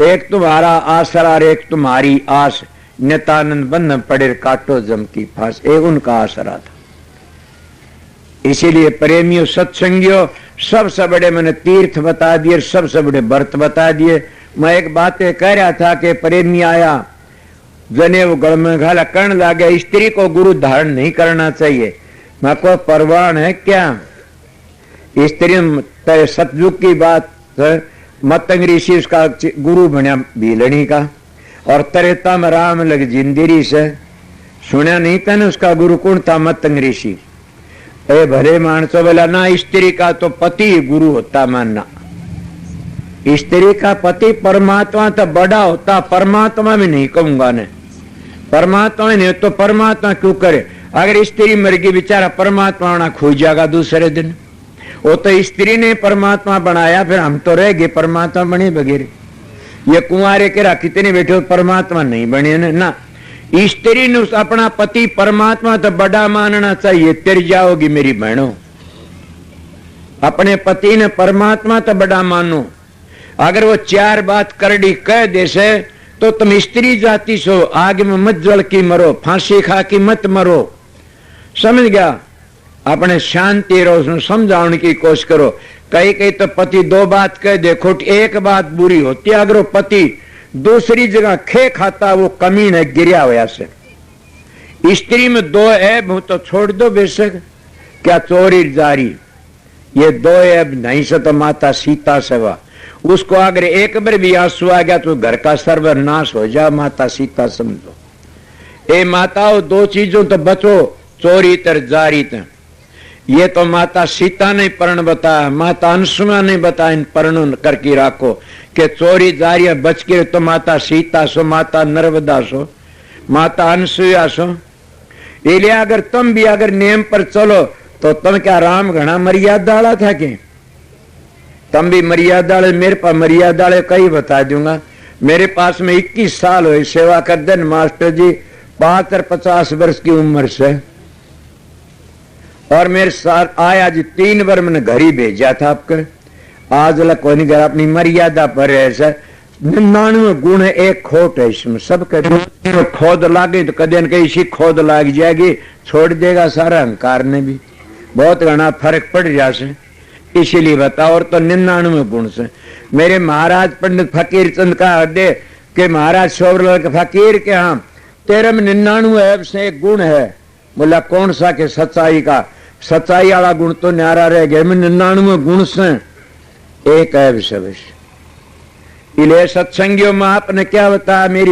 एक तुम्हारा आसरा और एक तुम्हारी आस, नितानंद बंधन पड़े काटो जम की फांस, एक उनका आसरा था। इसीलिए प्रेमियों, सत्संगियों, सबसे बड़े मैंने तीर्थ बता दिए, सबसे बड़े व्रत बता दिए। मैं एक बात कह रहा था कि प्रेमी आया, जनेऊ गल में घाला कर्ण लागे, स्त्री को गुरु धारण नहीं करना चाहिए। मैं को परवान है क्या? स्त्री सतयुग की बात, मतंग ऋषि उसका गुरु बना भीलनी का, और त्रेता में राम लग जिंदरी से सुना नहीं था ना उसका गुरु कौन था? मतंग ऋषि। ए भले मानसो बोला ना, स्त्री का तो पति गुरु होता मानना, स्त्री का पति परमात्मा तो बड़ा होता, परमात्मा में नहीं कहूंगा ने, परमात्मा नहीं तो परमात्मा क्यों करे? अगर स्त्री मर गई बेचारा परमात्मा ना खो जाएगा दूसरे दिन। वो तो स्त्री ने परमात्मा बनाया, फिर हम तो रह गए परमात्मा बने बगैर। ये कुंवारे के कितने बैठे परमात्मा नहीं बने ना। स्त्री ने अपना पति परमात्मा तो बड़ा मानना चाहिए। तेरी जाओगी मेरी बहनों, अपने पति ने परमात्मा तो बड़ा मानो। अगर वो चार बात करड़ी कह दे से तो तुम स्त्री जाति सो, आग में मत जल की मरो, फांसी खा की मत मरो। समझ गया? अपने शांति रहो, समझाने की कोशिश करो। कई कई तो पति दो बात कह दे, खोट एक बात बुरी होती है। अगर वो पति दूसरी जगह खे खाता, वो कमीन है गिरिया हुआ से। स्त्री में दो ऐब हो तो छोड़ दो बेशक, क्या चोरी जारी, ये दो ऐब नहीं से तो माता सीता सेवा। उसको अगर एक बार भी आंसू आ गया तो घर का सर्वनाश हो जा, माता सीता समझो। ए माताओं, दो चीजों तो बचो, चोरी तर जारी तर। ये तो माता सीता ने पर्ण बताया, माता अंशुमा ने बताया, इन पर्ण करके राखो कि चोरी जारी बच के। तो माता सीता सो, माता नर्मदा सो, माता अनसुया सो। इसलिए अगर तुम भी अगर नियम पर चलो तो तुम क्या राम घना मर्यादा वाला था कि तुम भी मर्यादा वाले? मेरे पास मर्यादा वाले कई बता दूंगा। मेरे पास में 21 साल हुए सेवा कर देन मास्टर जी, 50 वर्ष की उम्र से, और मेरे साथ आया जी 3 बार मैंने घर ही भेजा था आपके। आज लग कोई नहीं घर, अपनी मर्यादा पर है सर। 99 गुण है, एक खोट है इसमें। सब कहते खोद लागे तो कदे न कहीं इसी खोद लाग जाएगी, छोड़ देगा सारा अहंकार ने भी, बहुत घना फर्क पड़ जाए। इसीलिए बताओ। और तो 99 गुण से मेरे महाराज पंडित फकीर चंद का हृदय के महाराज शोभलाल के फकीर के हाँ तेरे में 99 ऐब से एक गुण है। बोला कौन सा? के सच्चाई का। सच्चाई वाला गुण तो न्यारा रह गया, में 99 गुण से एक ऐब से। इले सत्संगियों में आपने क्या बताया? मेरी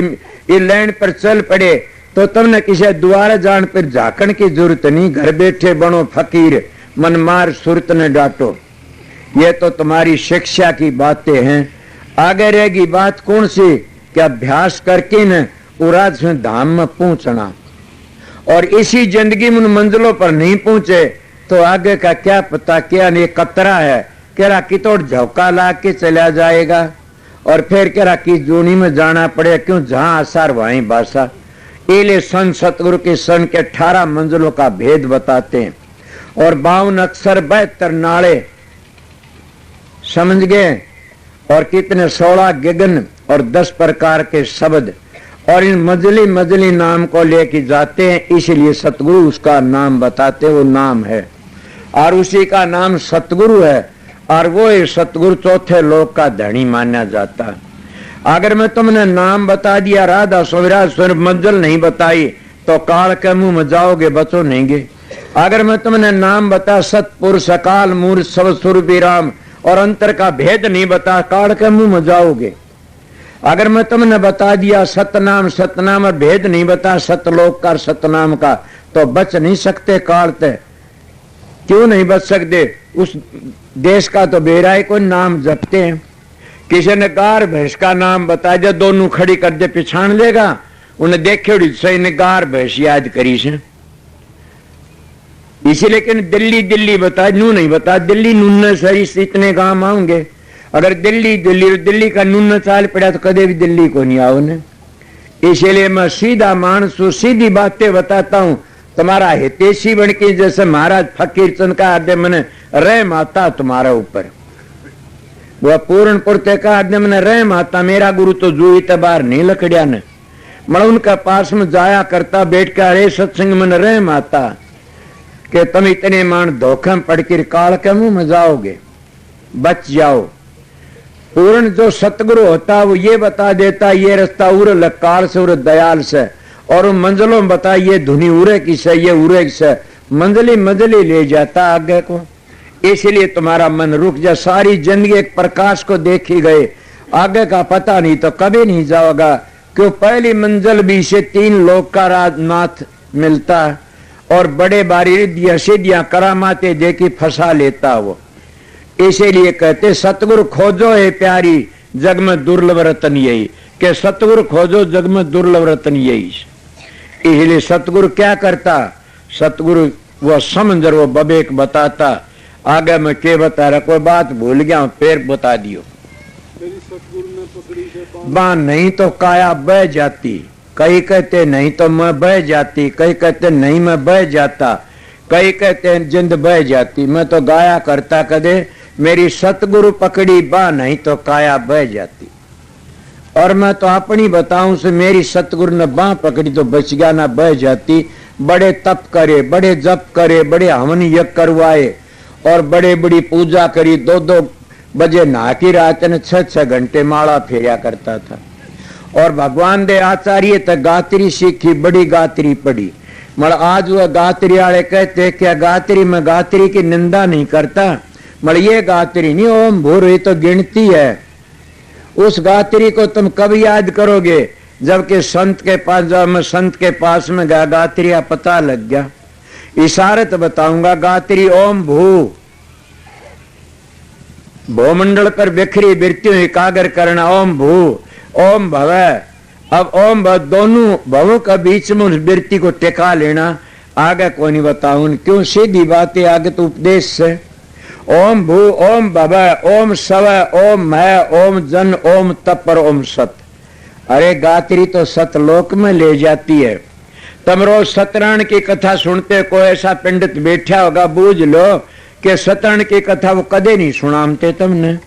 ये लाइन पर चल पड़े तो तुमने किसी द्वारा जान पर झाकण की जरूरत नहीं। घर बैठे बनो फकीर, मन मार सुरत ने डांटो। ये तो तुम्हारी शिक्षा की बातें हैं। आगे रहेगी बात कौन सी? कि अभ्यास करके न उराज में धाम में पहुंचना, और इसी जिंदगी में मंजिलों पर नहीं पहुंचे तो आगे का क्या पता। क्या नहीं कतरा है, कह रहा कि तो झोंका ला के चला जाएगा, और फिर कह रहा कि जूनी में जाना पड़े, क्यों जहां आसार वहीं बासा। इले संत सतगुरु के सन के 18 मंजिलों का भेद बताते हैं, और 52 अक्षर 72 नाले, समझ गए? और कितने 16 गगन और 10 प्रकार के शब्द, और इन मजली मजली नाम को लेके जाते हैं। इसलिए सतगुरु उसका नाम बताते, वो नाम है, और उसी का नाम सतगुरु है, और वो सतगुरु चौथे लोक का धनी माना जाता है। अगर मैं तुमने नाम बता दिया राधा सोविराज स्वर मंजिल नहीं बताई तो काल के मुंह में जाओगे, बचो नहींगे। अगर मैं तुमने नाम बता सतपुरुष अकाल मूर्त सब स्वरूपी राम, और अंतर का भेद नहीं बता, काल के मुंह में जाओगे। अगर मैं तुमने बता दिया सतनाम, सतनाम और भेद नहीं बता सतलोक का सतनाम का, तो बच नहीं सकते काल ते। क्यों नहीं बच सकते? उस देश का तो बेरा है, कोई नाम जपते हैं। किसी ने गार भैंस का नाम बता दिया, दोनों खड़ी कर दे, पिछाण लेगा। उन्हें देखे सही ने गार भैंस याद करी से, इसी लेकिन दिल्ली दिल्ली बता, नू नहीं बता दिल्ली नून सही इतने काम आऊंगे। अगर दिल्ली दिल्ली दिल्ली का नून चाल पड़ा तो कदे भी दिल्ली को नहीं आओ ने। इसलिए मैं सीधा मानस हूं, सीधी बातें बताता हूं। तुम्हारा हितेशी बन के जैसे महाराज फकीर चंद का आदे मैंने रहम आता तुम्हारे ऊपर, वह पूर्णपुर ते का आदे मैंने रहम आता। मेरा गुरु तो जूही ते बाहर नहीं लकड़िया ने, मैं उनका पास में जाया करता, बैठ कर अरे सत्संग में रहम आता कि तुम इतने मान धोखे में पड़ कर काल के मुंह में जाओगे, बच जाओ। पूर्ण जो सतगुरु होता वो ये बता देता ये रास्ता उर लकाल से उर दयाल से, और मंजिलों में बता ये धुनी उरे की से ये उरे की से, मंजिली मंजिली ले जाता आगे को। इसलिए तुम्हारा मन रुक जा। सारी जिंदगी एक प्रकाश को देखी गए, आगे का पता नहीं तो कभी नहीं जाओगा। क्यों पहली मंजिल भी से 3 लोक का राजनाथ मिलता और बड़े बारी रिद्धियां सिद्धियां करामाते देखी फंसा लेता वो। इसीलिए कहते सतगुरु खोजो है प्यारी जग में दुर्लभ रतन यही, के सतगुरु खोजो जग में दुर्लभ रतन यही। इसलिए सतगुरु क्या करता, सतगुरु वो समझर वो बबेक बताता। आगे मैं के बता रहा, कोई बात भूल गया फिर बता दियो। बाँ नहीं तो काया बह जाती, कई कहते नहीं तो मैं बह जाती, कई कहते नहीं मैं बह जाता, कई कहते जिंद बह जाती। मैं तो गाया करता कदे मेरी सतगुरु पकड़ी बा नहीं तो काया बह जाती। और मैं तो अपनी बताऊं से मेरी सतगुरु ने बाह पकड़ी तो बच गया ना बह जाती। बड़े तप करे, बड़े जप करे, बड़े हवन यज्ञ करवाए और बड़े बड़ी पूजा करी। 2-2 बजे नहा की रात ने 6-6 घंटे माला फेरिया करता था। और भगवान दे आचार्य तक गात्री सीखी, बड़ी गात्री पड़ी। मगर आज वह गात्री वाले कहते क्या गात्री में गात्री की निंदा नहीं करता, मगर ये गात्री नहीं ओम भूर ही तो गिनती है। उस गात्री को तुम कब याद करोगे जबकि संत के पास जाओ। मैं संत के पास में गया, गात्री का पता लग गया। इशारत बताऊंगा गात्री ओम भू, भूमंडल पर बिखरी बिरती हुई कागर करना ओम भू ओम भव। अब ओम भव दोनों भवों का बीच में उस बिरती को टिका लेना आगे को नहीं बताऊं क्यों, सीधी बातें आगे तो उपदेश से। ओम भू ओम भव ओम सव ओम मह ओम जन ओम तप और ओम सत। अरे गात्री तो सतलोक में ले जाती है। तुम रोज सतनारायण की कथा सुनते, कोई ऐसा पंडित बैठा होगा बूझ लो कि सतनारायण की कथा वो कदे नहीं सुनाते तुमने।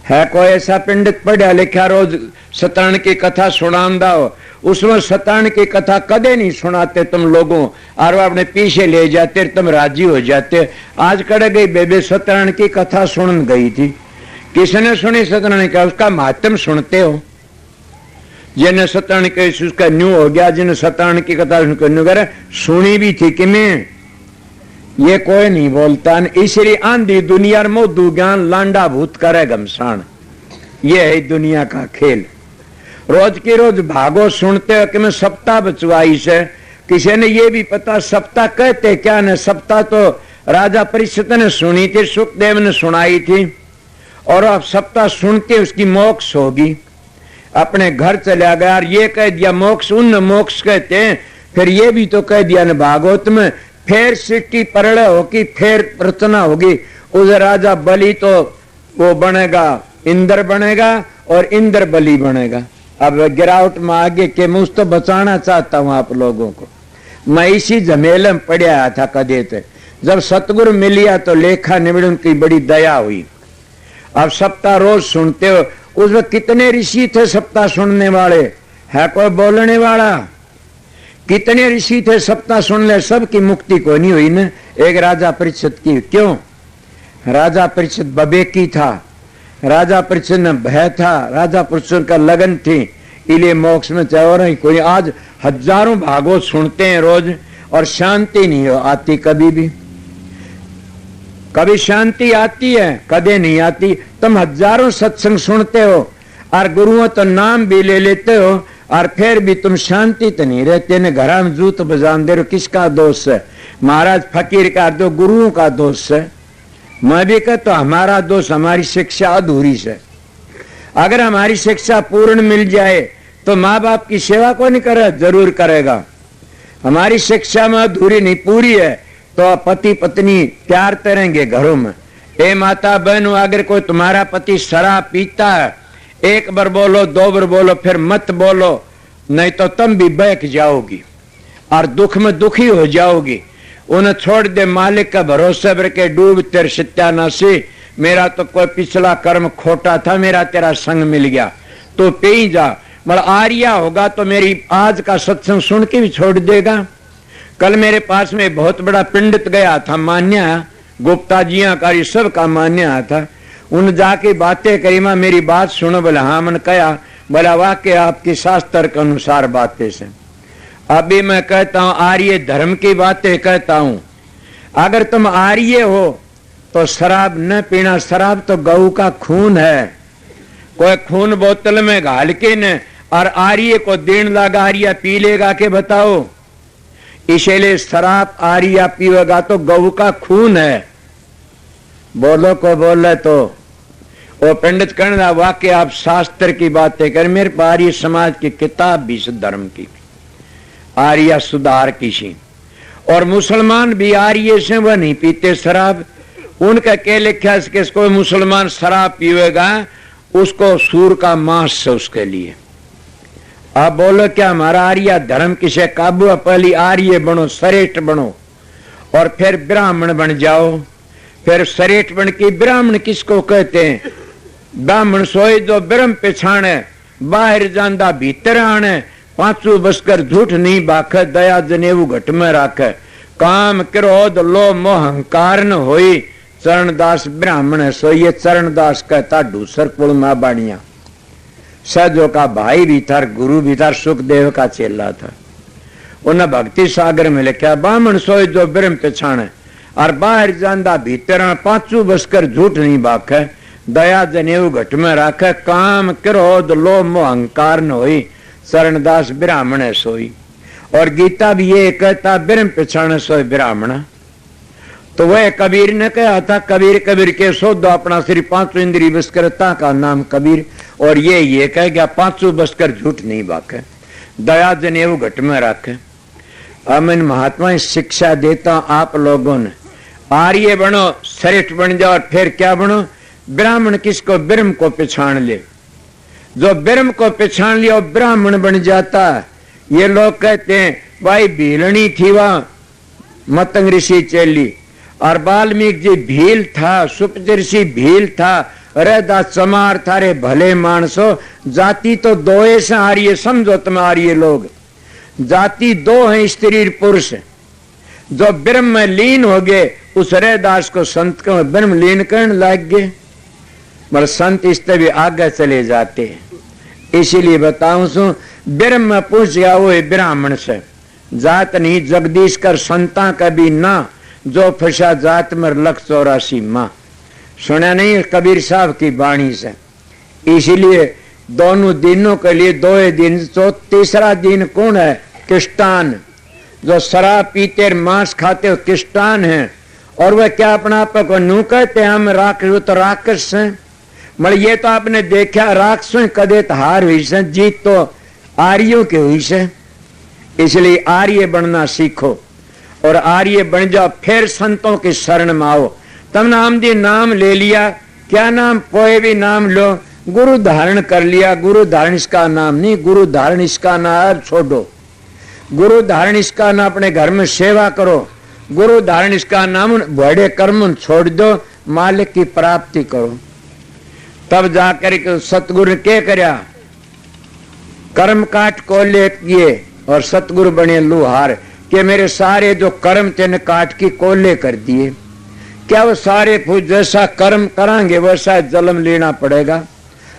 है कोई ऐसा पंडित पढ़ा लिखा रोज सतनारायण की कथा सुनांदा हो, उसमें सतनारायण की कथा कदे नहीं सुनाते तुम लोगों, और वो अपने पीछे ले जाते, तुम राजी हो जाते। आज कड़ गई बेबे सतनारायण की कथा सुन गई थी, किसने सुनी सतनारायण का, उसका मातम सुनते हो। जिन्हें सतनारायण के उसका न्यू हो गया, जिन्हें सतनारायण की कथा न्यू करे सुनी भी थी कि मैं ये कोई नहीं बोलता। इसलिए आंधी दुनिया मोदू ज्ञान लांडा भूत करे घमसान, ये है दुनिया का खेल। रोज की रोज भागो सुनते हो कि मैं सप्ताह बचवाई से, किसी ने ये भी पता सप्ताह कहते क्या ने। सप्ताह तो राजा परीक्षित ने सुनी थी, सुखदेव ने सुनाई थी, और अब सप्ताह सुनते उसकी मोक्ष होगी। अपने घर चला गया और ये कह दिया मोक्ष, उन मोक्ष कहते हैं। फिर ये भी तो कह दिया न भागवत में, फिर सृष्टि परलय होगी, फिर रचना होगी। उस राजा बलि तो वो बनेगा इंद्र बनेगा और इंद्र बलि बनेगा। अब गिरावट में आगे के मैं उस तो बचाना चाहता हूं आप लोगों को। मैं इसी झमेले में पड़ा था कदे थे, जब सतगुरु मिलिया तो लेखा निबड़न की बड़ी दया हुई। अब सप्ताह रोज सुनते हो, उसमें कितने ऋषि थे सप्ताह सुनने वाले, है कोई बोलने वाला? कितने ऋषि थे सप्ताह सुन ले, सबकी मुक्ति को नहीं हुई न। एक राजा परीक्षित की, क्यों? राजा परीक्षित बबेकी था, राजा परीक्षित में भय था, राजा परीक्षित का लगन थी, इलिए मोक्ष में चाहो रही कोई। आज हजारों भागवत सुनते हैं रोज और शांति नहीं हो आती कभी भी। कभी शांति आती है, कदे नहीं आती। तुम हजारों सत्संग सुनते हो और गुरुओं तो नाम भी ले लेते हो और फिर भी तुम शांति तो नहीं रहते न। घर में जूत बजान दे रहे, किसका दोष है? महाराज फकीर का दो, गुरुओं का दोष है। मैं भी कहता तो हमारा दोष, हमारी शिक्षा अधूरी है। अगर हमारी शिक्षा पूर्ण मिल जाए तो माँ बाप की सेवा को नहीं करे, जरूर करेगा। हमारी शिक्षा में अधूरी नहीं पूरी है तो पति पत्नी प्यार करेंगे घरों में। ए माता बहनों, अगर कोई तुम्हारा पति शराब पीता है, एक बार बोलो, दो बार बोलो, फिर मत बोलो, नहीं तो तुम भी बहक जाओगी और दुख में दुखी हो जाओगी। उन्हें छोड़ दे, मालिक का भरोसा करके डूब तेरे सत्यानाशी, मेरा तो कोई पिछला कर्म खोटा था, मेरा तेरा संग मिल गया, तो पी जा। मतलब आर्या होगा तो मेरी आज का सत्संग सुन के भी छोड़ देगा। कल मेरे पास में बहुत बड़ा पंडित गया था, मान्या गुप्ता जिया कारी सब का मान्या था। उन जाके बातें करी, मां मेरी बात सुनो। बोले हाँ। मन कहा, बोला वाक्य आपकी शास्त्र के अनुसार बातें से। अभी मैं कहता हूं आर्य धर्म की बातें कहता हूं। अगर तुम आर्य हो तो शराब न पीना। शराब तो गऊ का खून है, कोई खून बोतल में घाल के न और आर्य को देन लगा, आर्य पी लेगा के बताओ। इसलिए शराब आर्य पीवेगा तो गऊ का खून है। बोलो को बोले तो वो पंडित कहना वाक्य आप शास्त्र की बातें कर। मेरे आर्य समाज की किताब भी धर्म की, आर्य सुधार की सी। और मुसलमान भी आर्य से वह नहीं पीते शराब। उनका क्या लिखा है कि कोई मुसलमान शराब पीवेगा उसको सूर का मांस से उसके लिए। आप बोलो क्या हमारा आर्य धर्म किसे काबू है? पहली आर्य बनो, श्रेष्ठ बनो और फिर ब्राह्मण बन जाओ। फिर श्रेष्ठ बन के ब्राह्मण किसको कहते हैं? ब्राह्मण सोए जो ब्रह्म पछाणे, बाहर जांदा भीतर आने, पांचू बसकर झूठ नहीं बाखे, दया जनेऊ घट में राखे, काम क्रोध लोभ मोह अहंकार न होई, चरणदास ब्राह्मण सोइए। चरणदास कहता दूसर कुल मां बाणिया, सहजो का भाई भी था, गुरु भी था, सुखदेव का चेला था। उन्हें भक्ति सागर में लिखा ब्राह्मण सोए जो ब्रह्म पछाणे और बाहर जांदा भीतर, पांचू बसकर झूठ नहीं बाखे, दया जनेऊ घट में राखे, काम क्रोध लोभ मोह अहंकार न होई, चरणदास ब्राह्मण सोई। और गीता भी ये कहता ब्रह्म पछाणे सोए ब्राह्मण। तो वह कबीर ने कहा था, कबीर कबीर के सो दो अपना श्री पांचों इंद्री बसकरता का नाम कबीर। और ये कह गया पांचों बसकर झूठ नहीं बाके, दया जनेऊ घट में रखे। अब इन महात्मा शिक्षा देता आप लोगों ने, आर्य बनो, श्रेष्ठ बन जाओ और फिर क्या बनो? ब्राह्मण किसको? ब्रह्म को पहचान ले। जो ब्रह्म को पहचान लिया ब्राह्मण बन जाता है। ये लोग कहते हैं भाई भीलनी थी वहां मतंग ऋषि चेली, और वाल्मीकि जी भील था, सुपज ऋषि भील था, रहदा चमार थारे भले मानसो। जाति तो दो ऐसे आर्य समझो तुम आर्य लोग, जाति दो है स्त्री पुरुष। जो ब्रह्म में लीन हो गए उस रहदास को संत को ब्रह्म लीन करने लग गए। मगर संत इससे भी आगे चले जाते हैं। इसीलिए बताऊं सु ब्रह्म में पूछ गया वो ब्राह्मण से, जात नहीं जगदीश कर संता कभी ना, जो फंसा जात में 184 माँ। सुना नहीं कबीर साहब की वाणी से। इसीलिए दोनों दिनों के लिए दो दिन, तो तीसरा दिन कौन है? किष्टान। जो शराब पीते मांस खाते हो किष्टान है। और वह क्या अपना आप को नू कहते हम राक्षस, तो राक्षस हैं। मतलब ये तो आपने देखा राक्षसों कदे हार हुई से, जीत तो आर्यों की हुई से। इसलिए आर्य बनना सीखो और आर्य बन जाओ, फिर संतों की शरण में आओ। तब नाम दी नाम ले लिया, क्या नाम? कोई भी नाम लो, गुरु धारण कर लिया। गुरु धारण इसका नाम नहीं, गुरु धारण इसका नाम छोड़ो। गुरु धारण इसका नाम अपने घर में सेवा करो। गुरु धारण इसका नाम बड़े कर्म छोड़ दो, मालिक की प्राप्ति करो। तब जाकर सतगुरु के करया कर्म काट को ले किए और सतगुरु बने लुहार कि मेरे सारे जो कर्म तेने काट की कोले कर दिए। क्या वो सारे फूल जैसा कर्म करांगे वैसा जन्म लेना पड़ेगा?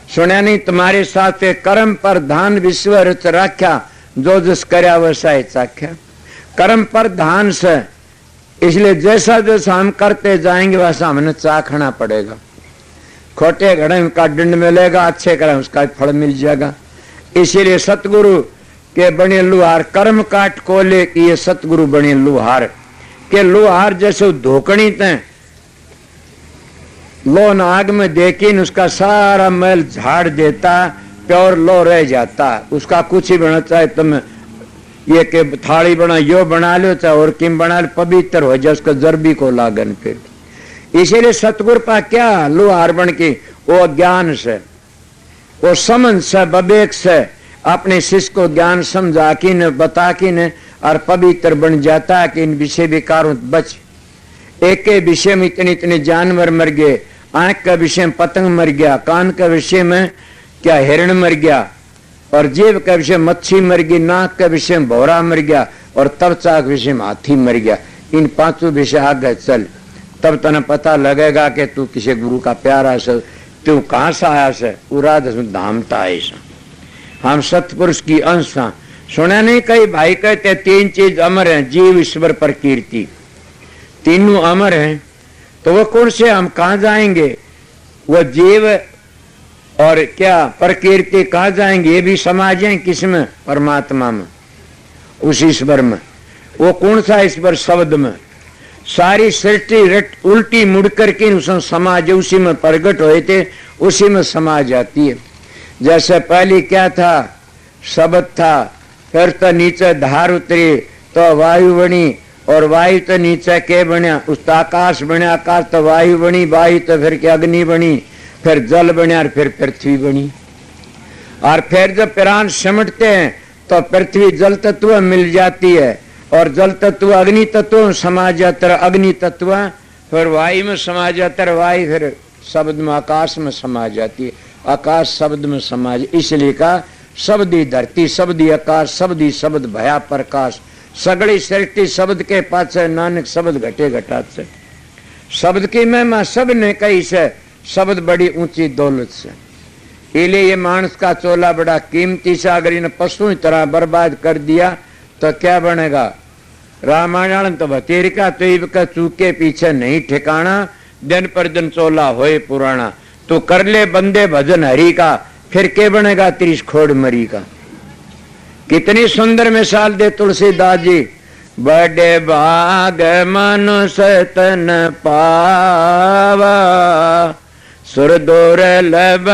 सुना नहीं तुम्हारे साथ कर्म पर धान विश्व रच रखा, जो जिस करया वैसा ही चाख्या। कर्म पर धान से, इसलिए जैसा जैसा हम करते जाएंगे वैसा हमें चाखना पड़ेगा। खोटे घड़े का दंड मिलेगा, अच्छे कर्म उसका फल मिल जाएगा। इसीलिए सतगुरु के बने लुहार कर्म काट कोले की, ये सतगुरु बने लुहार के लुहार जैसे धोकनी ते लो आग में देखी उसका सारा मैल झाड़ देता, प्योर लो रह जाता। उसका कुछ ही बना चाहे तुम ये के थाली बना यो बना लो चाहे और किम बना लो, पवित्र हो जाए उसको जरबी को लागन पे। इसीलिए सतगुरु पा क्या लोहार बन के वो ज्ञान से, वो समझ से, विवेक से अपने शिष्य को ज्ञान समझा कि न बता कि न और पवित्र बन जाता है कि इन विषय विकारों बच। एक के विषय में इतने इतने जानवर मर गए, आंख का विषय में पतंग मर गया, कान का विषय में क्या हिरण मर गया, और जीव का विषय मच्छी मर गई, नाक का विषय में भौरा मर गया, और त्वचा के विषय में हाथी मर गया। इन पांचों विषय आगे चल, तब तने पता लगेगा कि तू किसी गुरु का प्यारा से, तू कहां से आया से, उराद धामता आए से। हम सतपुरुष की अंश। सुना नहीं कई भाई कहते तीन चीज अमर हैं, जीव ईश्वर पर कीर्ति, तीनों अमर हैं। तो वो कौन से, हम कहां जाएंगे? वो जीव और क्या प्रकीर्ति कहा जाएंगे? ये भी समाज है किसमें? परमात्मा में, उस ईश्वर में। वो कौन सा ईश्वर? शब्द में। सारी सृष्टि उल्टी मुड़ करके उसमें समाज, उसी में प्रकट हुए थे, उसी में समाज आती है। जैसे पहले क्या था? शब्द था, फिर तो नीचे धार उतरी तो वायु बनी, और वायु तो नीचे के बना, उस आकाश बने, आकाश तो वायु बनी, वायु तो फिर क्या अग्नि बनी, फिर जल बने, और फिर पृथ्वी बनी। और फिर जब प्राण सिमटते हैं तो पृथ्वी जल तत्व मिल जाती है, और जल तत्व अग्नि तत्व समा जाता है, अग्नि तत्व फिर वायु में समा जाता है, वायु फिर शब्द में आकाश में समा जाती है, आकाश शब्द में समा। इसलिए का शब्दी धरती, शब्दी आकाश, शब्दी शब्द भया प्रकाश, सगड़ी सृष्टि शब्द के पास है, नानक शब्द घटे घटात से। शब्द की महिमा सब ने कही से, शब्द बड़ी ऊंची दौलत से। इसलिए ये मानस का चोला बड़ा कीमती से, अगर इन पशु की तरह बर्बाद कर दिया तो क्या बनेगा? रामायण तो बतेर का तो इनका चूके पीछे नहीं ठिकाना, दिन पर दिन चोला होए पुराना। तो कर ले बंदे भजन हरि का, फिर के बनेगा त्रिश खोड़ मरी का। कितनी सुंदर मिसाल दे तुलसीदास जी। बड़े भाग मनुष्य तन पावा, सुर दुर्लभ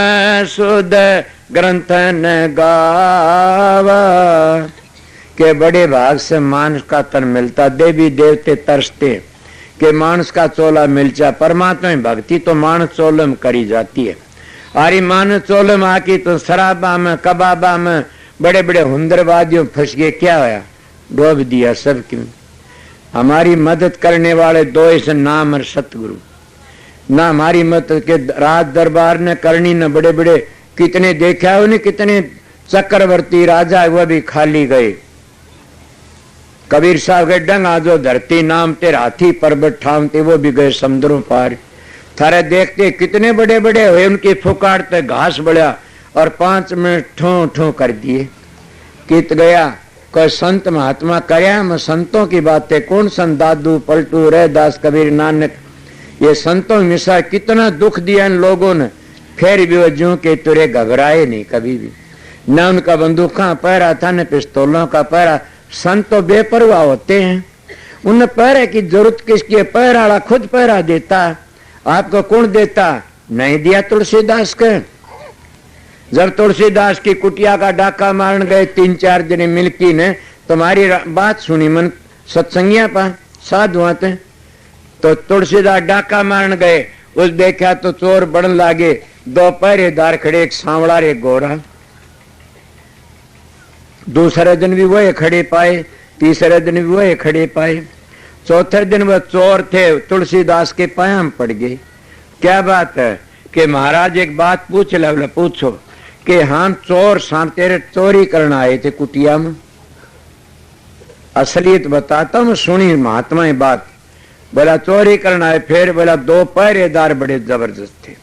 सुध ग्रंथन गावा। के बड़े भाग से मानस का तन मिलता, देवी देवते तरसते के मानस का चोला मिल जाए। परमात्मा में भक्ति तो मानस चोले में करी जाती है। अरे मानस चोले में आकी तो शराबा में, कबाबा में, बड़े बड़े हुंदरवादियों फंस गए। क्या होया? डूब दिया सब। क्यों? हमारी मदद करने वाले दो ऐसे नाम और सतगुरु, ना हमारी मदद के राज दरबार ने करनी, न बड़े बड़े कितने देखा है उन्हें, कितने चक्रवर्ती राजा वह भी खाली गए। कबीर साहब के डंग आजो धरती नाम तेरे हाथी पर्वत ठामते, वो भी गए समुद्रों पार। थारे देखते कितने बड़े बड़े हुए, उनकी फुकारते घास बढ़िया, और 5 मिनट ठो ठो कर दिए। कित गया? कोई संत महात्मा करया? मैं संतों की बातें कौन? संत दादू पलटू रैदास कबीर नानक, ये संतों में मिसा कितना दुख दिया इन लोगों ने, फिर भी वो ज्यों के तुरे घबराए नहीं कभी भी। न उनका बंदूक का पहरा था, न पिस्तौलों का पहरा। संत तो बेपरवाह होते हैं, उन्हें पहरे की जरूरत किसकी है? पहरा खुद पहरा देता। आपको कौन देता? नहीं दिया तुलसीदास के। जब तुलसीदास की कुटिया का डाका मारन गए 3-4 जने मिलकी ने, तुम्हारी बात सुनी मन सत्संगिया पा साधु आते, तो तुलसीदास डाका मारन गए। उस देखा तो चोर बढ़न लागे, 2 पहरेदार खड़े, एक सांवला एक गोरा। दूसरे दिन भी वही खड़े पाए, तीसरे दिन भी वही खड़े पाए, चौथे दिन वह चोर थे तुलसीदास के पाया में पड़ गए। क्या बात है? कि महाराज एक बात पूछ ले। बोले पूछो। कि हम चोर तेरे चोरी करना आए थे कुटिया में। असलियत बताता हूँ, सुनी महात्मा ये बात। बोला चोरी करना आए। फिर बोला 2 पहरेदार बड़े जबरदस्त थे।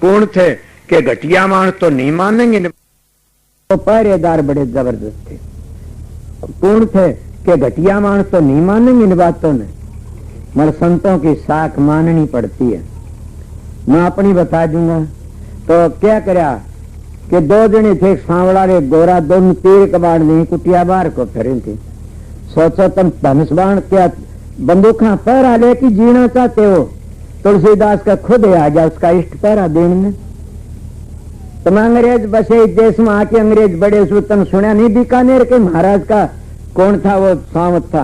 कौन थे? कि घटिया मानस तो नहीं मानेंगे। तो पहरेदार बड़े जबरदस्त थे। कौन थे? कि घटिया मानस तो नहीं मानेंगे इन बातों ने, मगर संतों की साख माननी पड़ती है। मैं अपनी बता दूंगा। तो क्या करा कि 2 जने थे, एक सांवला एक गोरा, दोनों तीर कबाड़ नहीं कुटिया बार को फिरे थे। सोचो तुम धनुष बाण क्या बंदूका पहरा लेके जीना चाहते हो? तुलसीदास का खुद आ गया उसका इष्ट पहरा देने में। तुम अंग्रेज बसे इस देश में आके अंग्रेज बड़े उसमें तुम सुना नहीं बीकानेर के महाराज का कौन था वो सावत था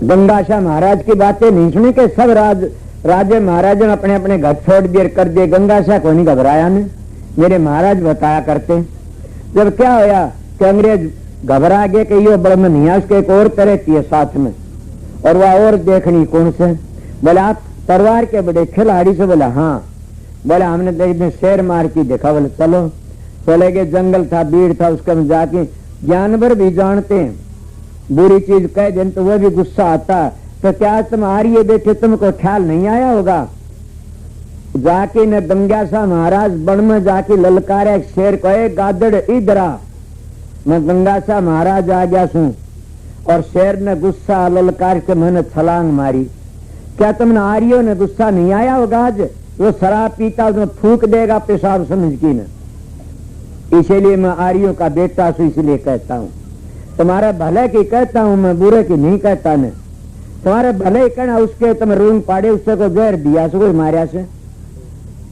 गंगाशाह महाराज की बातें नहीं सुनी के सब राजे महाराजों अपने अपने घर छोड़ दिए कर दिए। गंगाशाह को नहीं घबराया ने मेरे महाराज बताया करते। जब क्या होया कि अंग्रेज घबरा गए कि यो बड़मनिया उसके एक और तरह थी साथ में और वह और देखनी कौन से बोले आप तलवार के बड़े खिलाड़ी से बोला हाँ बोले हमने तो एक दिन शेर मार की देखा बोले चलो चले गए जंगल था भीड़ था उसके में जाके जानवर भी जानते हैं बुरी चीज कह दें तो वह भी गुस्सा आता तो क्या तुम आ रही है बैठे तुमको ख्याल नहीं आया होगा जाके न गंगाशाह महाराज बन में जाके ललकारा एक शेर कहे गादड़ इधर आ मैं गंगाशाह महाराज आ गया सू और शेर ने गुस्सा ललकार के मैंने छलांग मारी। क्या तुमने आर्यों ने गुस्सा नहीं आया होगा आज वो शराब पीता उसमें फूक देगा पेशाब समझ की न इसीलिए मैं आर्यों का बेटा सू इसलिए कहता हूँ तुम्हारे भले की कहता हूँ मैं बुरे की नहीं कहता न तुम्हारे भले कहना उसके तुम रूंग पाड़े उससे को जहर दिया से कोई मारिया से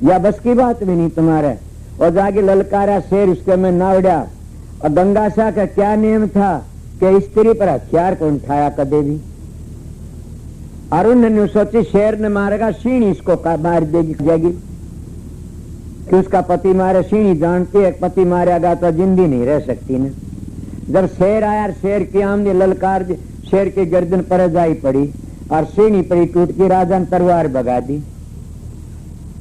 या बस की बात भी नहीं तुम्हारे और जाके ललकारा शेर उसके में नावड़ा और गंगाशाह का क्या नियम था कि स्त्री पर हथियार कौन उठाया कदे भी अरुण ने सोची शेर ने मारेगा सीणी इसको मार देगी जाएगी कि उसका पति मारे सीणी जानती है पति मारेगा तो जिंदगी नहीं रह सकती न जब शेर आया शेर की आमने ललकार शेर की गर्दन पर जाई पड़ी और सीणी पड़ी टूट की राजा ने तलवार भगा दी।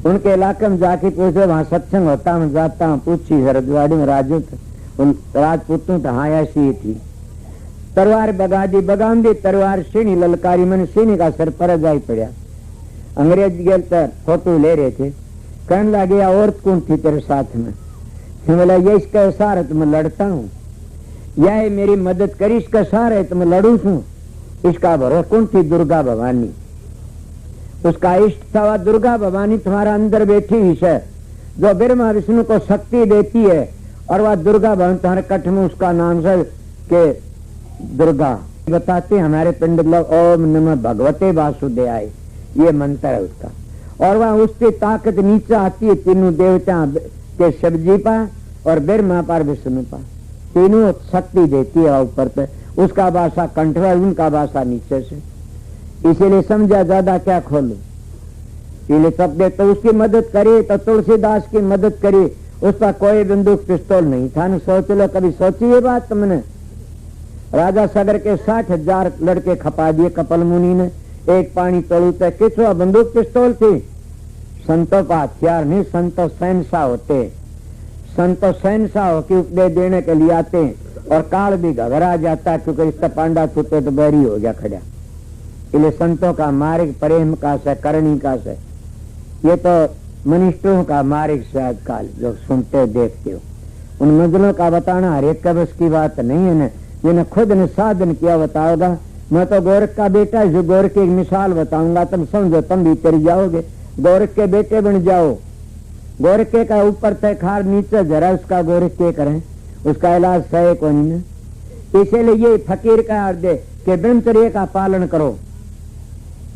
उनके इलाके में जाके पूछे वहां सत्संग होता मैं जाता हूँ पूछी हरिद्वाड़ी में राजपूतों तो हाँ ऐसी ही थी तलवार बगा दी बगाम दी तलवार सीणी ललकारी मैंने सीणी का सर पर जाई पड़ा। अंग्रेज गेल तो फोटो ले रहे थे कहने लगे औरत कौन थी तेरे साथ में बोला ये इसका इशारा तो मैं लड़ता हूँ यह मेरी मदद करी इसका सहारा है तो मैं लड़ू छू इसका भरोसा कौन थी दुर्गा भवानी उसका इष्ट था वह दुर्गा भवानी तुम्हारा अंदर बैठी हुई है जो ब्रह्मा विष्णु को शक्ति देती है और वह दुर्गा भवन तुम्हारे कठ में उसका नाम है के दुर्गा बताते हमारे पिंड लोग ओम नमः भगवते वासुदेवाय ये मंत्र है उसका और वह उसकी ताकत नीचे आती है तीनों देवता के शिवजी पा और ब्रह्मा पर विष्णु पा तीनों शक्ति देती है ऊपर पे उसका भाषा कंठ है उनका भाषा नीचे से इसीलिए समझा ज्यादा क्या खोलू इसलिए सब दे तो उसकी मदद करे तो तुलसीदास की मदद करे उसका कोई बंदूक पिस्तौल नहीं था न सोच लो कभी सोची ये बात तुमने राजा सगर के 60,000 लड़के खपा दिए कपल मुनि ने एक पानी तोड़ू तक किसो बंदूक पिस्तौल थी संतों का हथियार नहीं संतों सहनशाह होते संतों सहनशाह होकर उपदेश देने के लिए आते और काल भी घबरा जाता क्योंकि इसका पांडा छूटे तो बैरी हो गया खड़ा। इसलिए संतों का मार्ग प्रेम का से करनी का से ये तो मनिष्ठों का मार्ग से आजकल जो सुनते देखते हो उन मंजिलों का बताना हर एक बस की बात नहीं है न जिन्हें खुद ने साधन किया बताओगा। मैं तो गोरख का बेटा जो गोरख की एक मिसाल बताऊंगा तुम समझो तुम भी तेरी जाओगे गोरख के बेटे बन जाओ गोरख के का ऊपर तय खार नीचे जरा उसका गोरख के करें उसका इलाज सही को नहीं। इसीलिए ये फकीर का अर्थ है कि ब्रह्मचर्य का पालन करो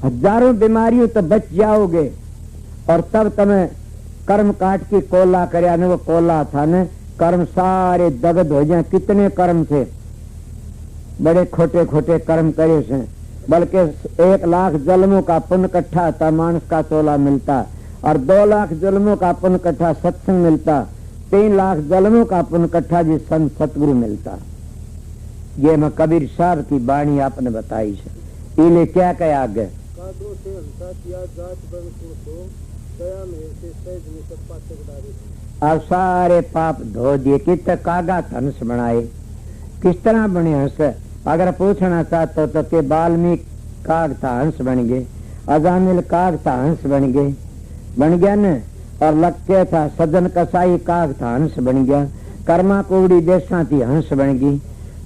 हजारों बीमारियों तो बच जाओगे और तब तुम्हें कर्म काट की कोला करे न वो कोला था न कर्म सारे दगद हो जाए कितने कर्म थे बड़े खोटे खोटे कर्म करे से बल्कि 1 लाख जन्मों का पुण्य इकट्ठा था मानस का तोला मिलता और 2 लाख जन्मों का पुण्य इकट्ठा सत्संग मिलता 3 लाख जन्मों का पुण्य इकट्ठा जिस संत सतगुरु मिलता। ये मैं कबीर साहब की वाणी आपने बताई से इले क्या कहा आगे अब सारे पाप धो दिए कितने कागा हंस बनाए किस तरह बने हंस अगर पूछना चाहते तो के बाल्मीकि काग था हंस बन गए अजामिल काग था हंस बन गया न और लक्के था सज्जन कसाई काग था हंस बन गया कर्मा कुवड़ी देशा थी हंस बन गई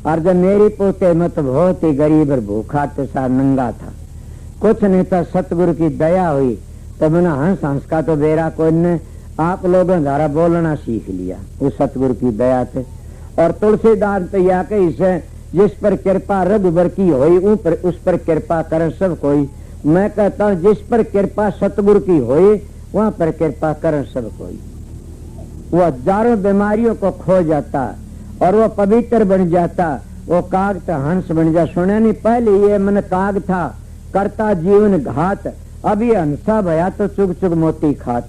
और जब मेरी पोते मत बहुत ही गरीब और भूखा तो सा नंगा था कुछ नहीं था सतगुरु की दया हुई तो मैंने हंस हंस का तो बेरा कोई ने आप लोगों ने धारा बोलना सीख लिया उस सतगुरु की दया से। और तुलसीदास तो या के इसे जिस पर कृपा रघुबर की होई उस पर कृपा कर सब कोई। मैं कहता हूँ जिस पर कृपा सतगुरु की होई वहां पर कृपा कर सब कोई। वो हजारों बीमारियों को खो जाता और वो पवित्र बन जाता। वो काग तो हंस बन जा। सुने नहीं पहले ये मन काग था करता जीवन घात, अब ये हंसा भया तो चुग चुग मोती खात।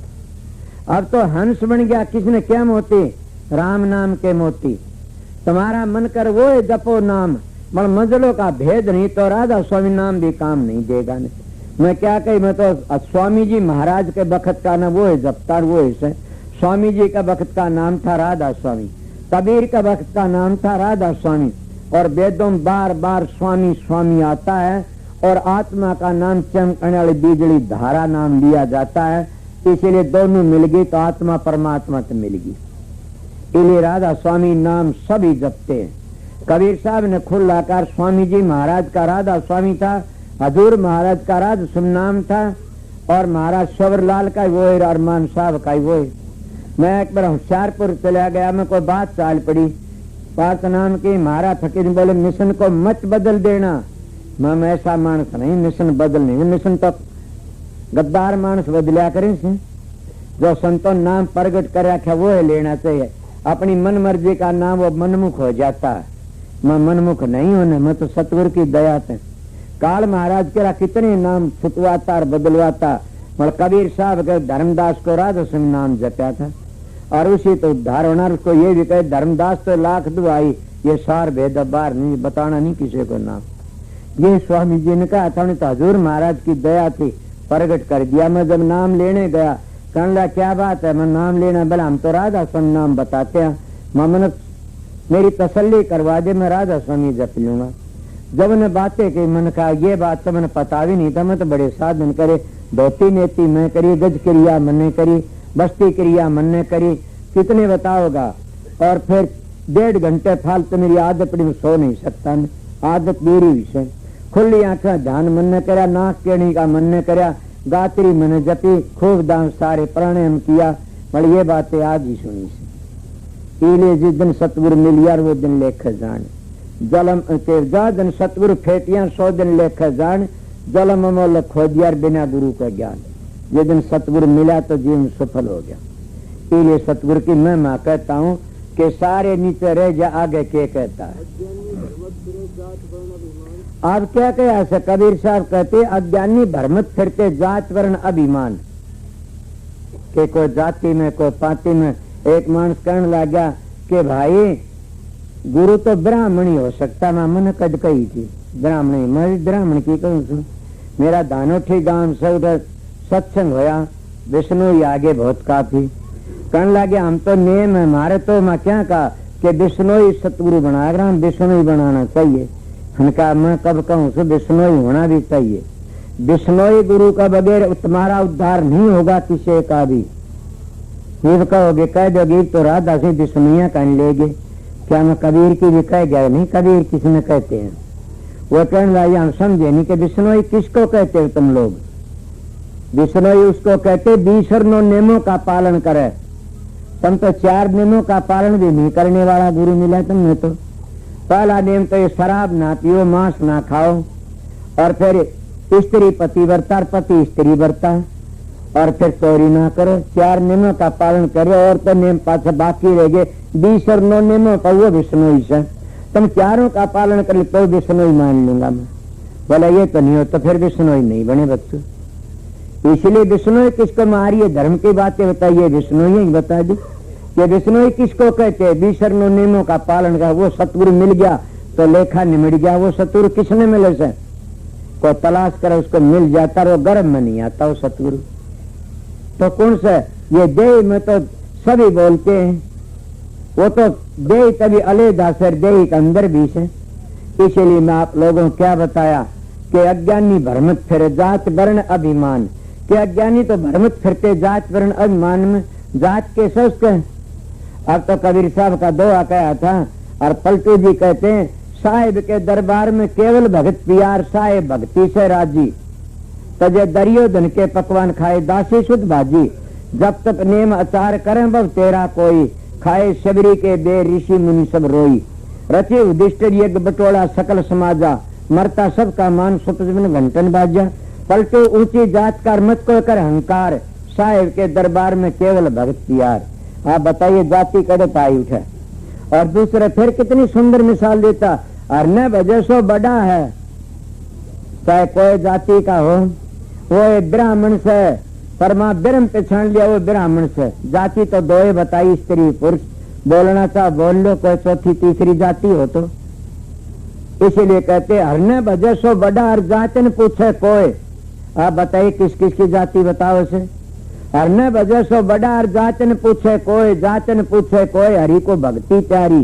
अब तो हंस बन गया। किसने क्या मोती? राम नाम के मोती। तुम्हारा मन कर वो है जपो नाम, मगर मंजिलों का भेद नहीं तो राधा स्वामी नाम भी काम नहीं देगा। नहीं मैं क्या कही, मैं तो स्वामी जी महाराज के बखत का ना वो है जपता, वो है स्वामी जी का बखत का नाम था राधा स्वामी, कबीर का बखत का नाम था राधा स्वामी। और वेदों में बार बार स्वामी स्वामी आता है और आत्मा का नाम चमकने वाली बिजली धारा नाम लिया जाता है। इसीलिए दोनों मिल गई तो आत्मा परमात्मा तो मिल गई। इसलिए राधा स्वामी नाम सभी जपते हैं। कबीर साहब ने खुला कर स्वामी जी महाराज का राधा स्वामी था, हजूर महाराज का राधा स्वामी नाम था और महाराज सवरलाल का वो है, अरमान साहब का वो है। मैं एक बार होशियारपुर चला गया, मैं कोई बात चाल पड़ी पार्थ नाम की। महाराज फकीर बोले मिशन को मत बदल देना। मैं ऐसा मानस नहीं, मिशन बदल नहीं। मिशन तो गद्दार मानस बदलिया करें से जो संतों नाम प्रगट कर रखा वो है लेना चाहिए। अपनी मन मर्जी का नाम वो मनमुख हो जाता है। मैं मनमुख नहीं होने, मैं तो सतगुरु की दया से। काल महाराज के कितने नाम छुटवाता और बदलवाता। मतलब कबीर साहब के धर्मदास को राधा स्वामी नाम जपया था और उसी तो उद्धार होना। उसको ये भी कहे धर्मदास तो लाख दुआई, ये सार भेद बार नहीं बताना नहीं किसी को नाम। ये स्वामी जी ने कहा था, तो हजूर महाराज की दया थी प्रगट कर दिया। मैं जब नाम लेने गया कहने लगा क्या बात है, मैं नाम लेना बोला हम तो राधा स्वामी नाम बताते हैं। मैंने मेरी तसल्ली करवा दे, मैं राधा स्वामी जप लूंगा। जब उन्हें बातें की मैंने कहा ये बात तो मैंने पता भी नहीं था। मैं तो बड़े साधन करे, धोती नेती मैं करी, गज क्रिया मन्ने करी, बस्ती क्रिया मन्ने करी, कितने बताओगा। और फिर 1.5 घंटे फालतू मेरी आदत पड़ी, मैं सो नहीं सकता। आदत मेरी विषय खुली आंखा ध्यान मन कर्या, नाक केणी का मन कर्या, गात्री मन जपी, खूब दाम सारे प्राणायाम किया। मतलब ये बातें आज ही सुनी से। इले जिस दिन सतगुरु मिलिया वो दिन लेख जान, जलम जा दिन सतगुरु फेटिया 100 दिन लेख जान, जलम अमोल खोजियार बिना गुरु का ज्ञान। ये दिन सतगुरु मिला तो जीवन सफल हो गया। इसलिए सतगुरु की मैं माँ कहता हूँ कि सारे नीचे रह जा, आगे के कहता है। आप क्या कहे ऐसा? कबीर साहब कहते अज्ञानी भ्रमत फिरते जात वर्ण अभिमान के, कोई जाति में कोई पाति में। एक मानस कहने लग गया कि भाई गुरु तो ब्राह्मण ही हो सकता। मैं मन कद कही थी ब्राह्मण ही, मैं ब्राह्मण की कहूँ। मेरा दानोठी गांव से उधर सत्संग होया, विष्णु ही आगे बहुत काफी। कहने लगे हम तो नेम है हमारे, तो मैं क्या कहा कि विष्णु ही सतगुरु बना रहा हूँ, विष्णु ही बनाना चाहिए। उनका मैं कब कहूँ सो विष्णु ही होना भी चाहिए। विष्णु ही गुरु का बगैर तुम्हारा उद्धार नहीं होगा किसी का भी। ये कहोगे कह दोगे तो राधा से विष्णुया कह लेगे। क्या मैं कबीर की भी कह गया? नहीं, कबीर किसने कहते हैं? वो कहने लगे हम समझे नहीं कि विष्णु ही किसको कहते हो तुम लोग? विष्णु ही उसको कहते 20 नियमों का पालन करे। तुम तो 4 नियमों का पालन भी नहीं करने वाला गुरु मिला तुमने। तो पहला नियम तो ये शराब ना पियो, मांस ना खाओ, और फिर स्त्री पति वर्ता, पति स्त्री वर्ता, और फिर चोरी ना करो। 4 नियमों का पालन करो और तो नियम पास बाकी रह गए 20 नियमों का, वो विष्णु ही से। तुम 4 का पालन कर तो विष्णु ही मान लूंगा मैं। बोला ये तो नहीं हो तो फिर विष्णु ही नहीं बने बच्चों। इसलिए विष्णु किसको मारिए? धर्म की बातें बताइए, विष्णु ही बता दी। ये विष्णु किसको कहते हैं? 20 नियमों का पालन का। वो सतगुरु मिल गया तो लेखा निमट गया। वो सतगुरु किसने मिले से? को तलाश करे उसको मिल जाता, वो गर्भ में नहीं आता वो सतगुरु। तो कौन सा? ये देह में तो सभी बोलते हैं, वो तो देह तभी अलग सर, देह के अंदर भी से। इसीलिए मैं आप लोगों को क्या बताया कि अज्ञानी भ्रमित फिर जात वर्ण अभिमान। कि अज्ञानी तो भ्रमित फिरते जात वर्ण अभिमान में। जात के सोचते। अब तो कबीर साहब का दोहा कहा था और पलटू जी कहते हैं साहिब के दरबार में केवल भगत प्यार, साहिब भक्ति से राजी। तजे दरियोधन के पकवान खाए दासी शुद्ध भाजी। जब तक नेम आचार करें बब तेरा कोई, खाए शबरी के बे ऋषि मुनि सब रोई। रचे उदिष्ट यज्ञ बटोला सकल समाजा, मरता सबका मान सुपजन घंटन बाजा। पलटो ऊंची जात का मत को कर अहंकार, साहिब के दरबार में केवल भगत प्यार। आप बताइए जाति कड़े पाई उठे। और दूसरे फिर कितनी सुंदर मिसाल देता, अरने वजह सो बड़ा है, चाहे कोई जाति का हो, वो ब्राह्मण से परमा ब्रह्म पहचान लिया, वो ब्राह्मण से। जाति तो दो ही बताई, स्त्री पुरुष, बोलना चाह बोल लो, कोई चौथी तीसरी जाति हो तो। इसीलिए कहते हरने वजह सो बड़ा, हर जाति ने पूछे कोई। आप बताइए किस किस की जाति बताओ से। हरने वजह सो बड़ा, हर जाति ने पूछे कोई, जाति ने पूछे कोई, हरि को भक्ति प्यारी,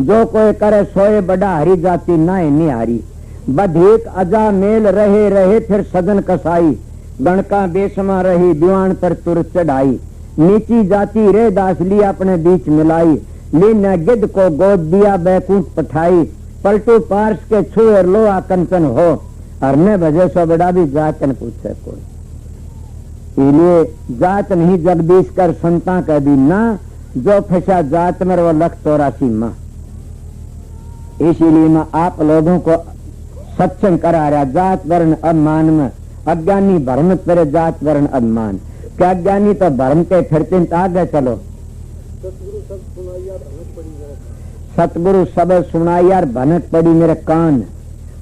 जो कोई करे सोए बड़ा, हरि जाति ना निहारी। बधिक अजा मेल रहे रहे, फिर सदन कसाई, गणका बेसमा रही, दीवान पर तुर चढ़ाई। नीची जाति रे दास ली अपने बीच मिलाई, ली न गिद्ध को गोद दिया बैकुंठ पठाई। पलटू पार्श के छू और लो आकंचन हो, हरने वजह सो बड़ा भी जात न पूछे कोई। इसलिए जात नहीं जगदीश कर संता कह दी ना, जो फंसा जात में वो लख 84 माँ। इसीलिए मैं आप लोगों को सत्संग करा रहा, जात वर्ण अभिमान में अज्ञानी भ्रम तेरे जात वर्ण अभिमान। क्या ज्ञानी तो भ्रम के फिरते आगे चलो। सतगुरु सब सुनाइयार भनक पड़ी मेरे कान।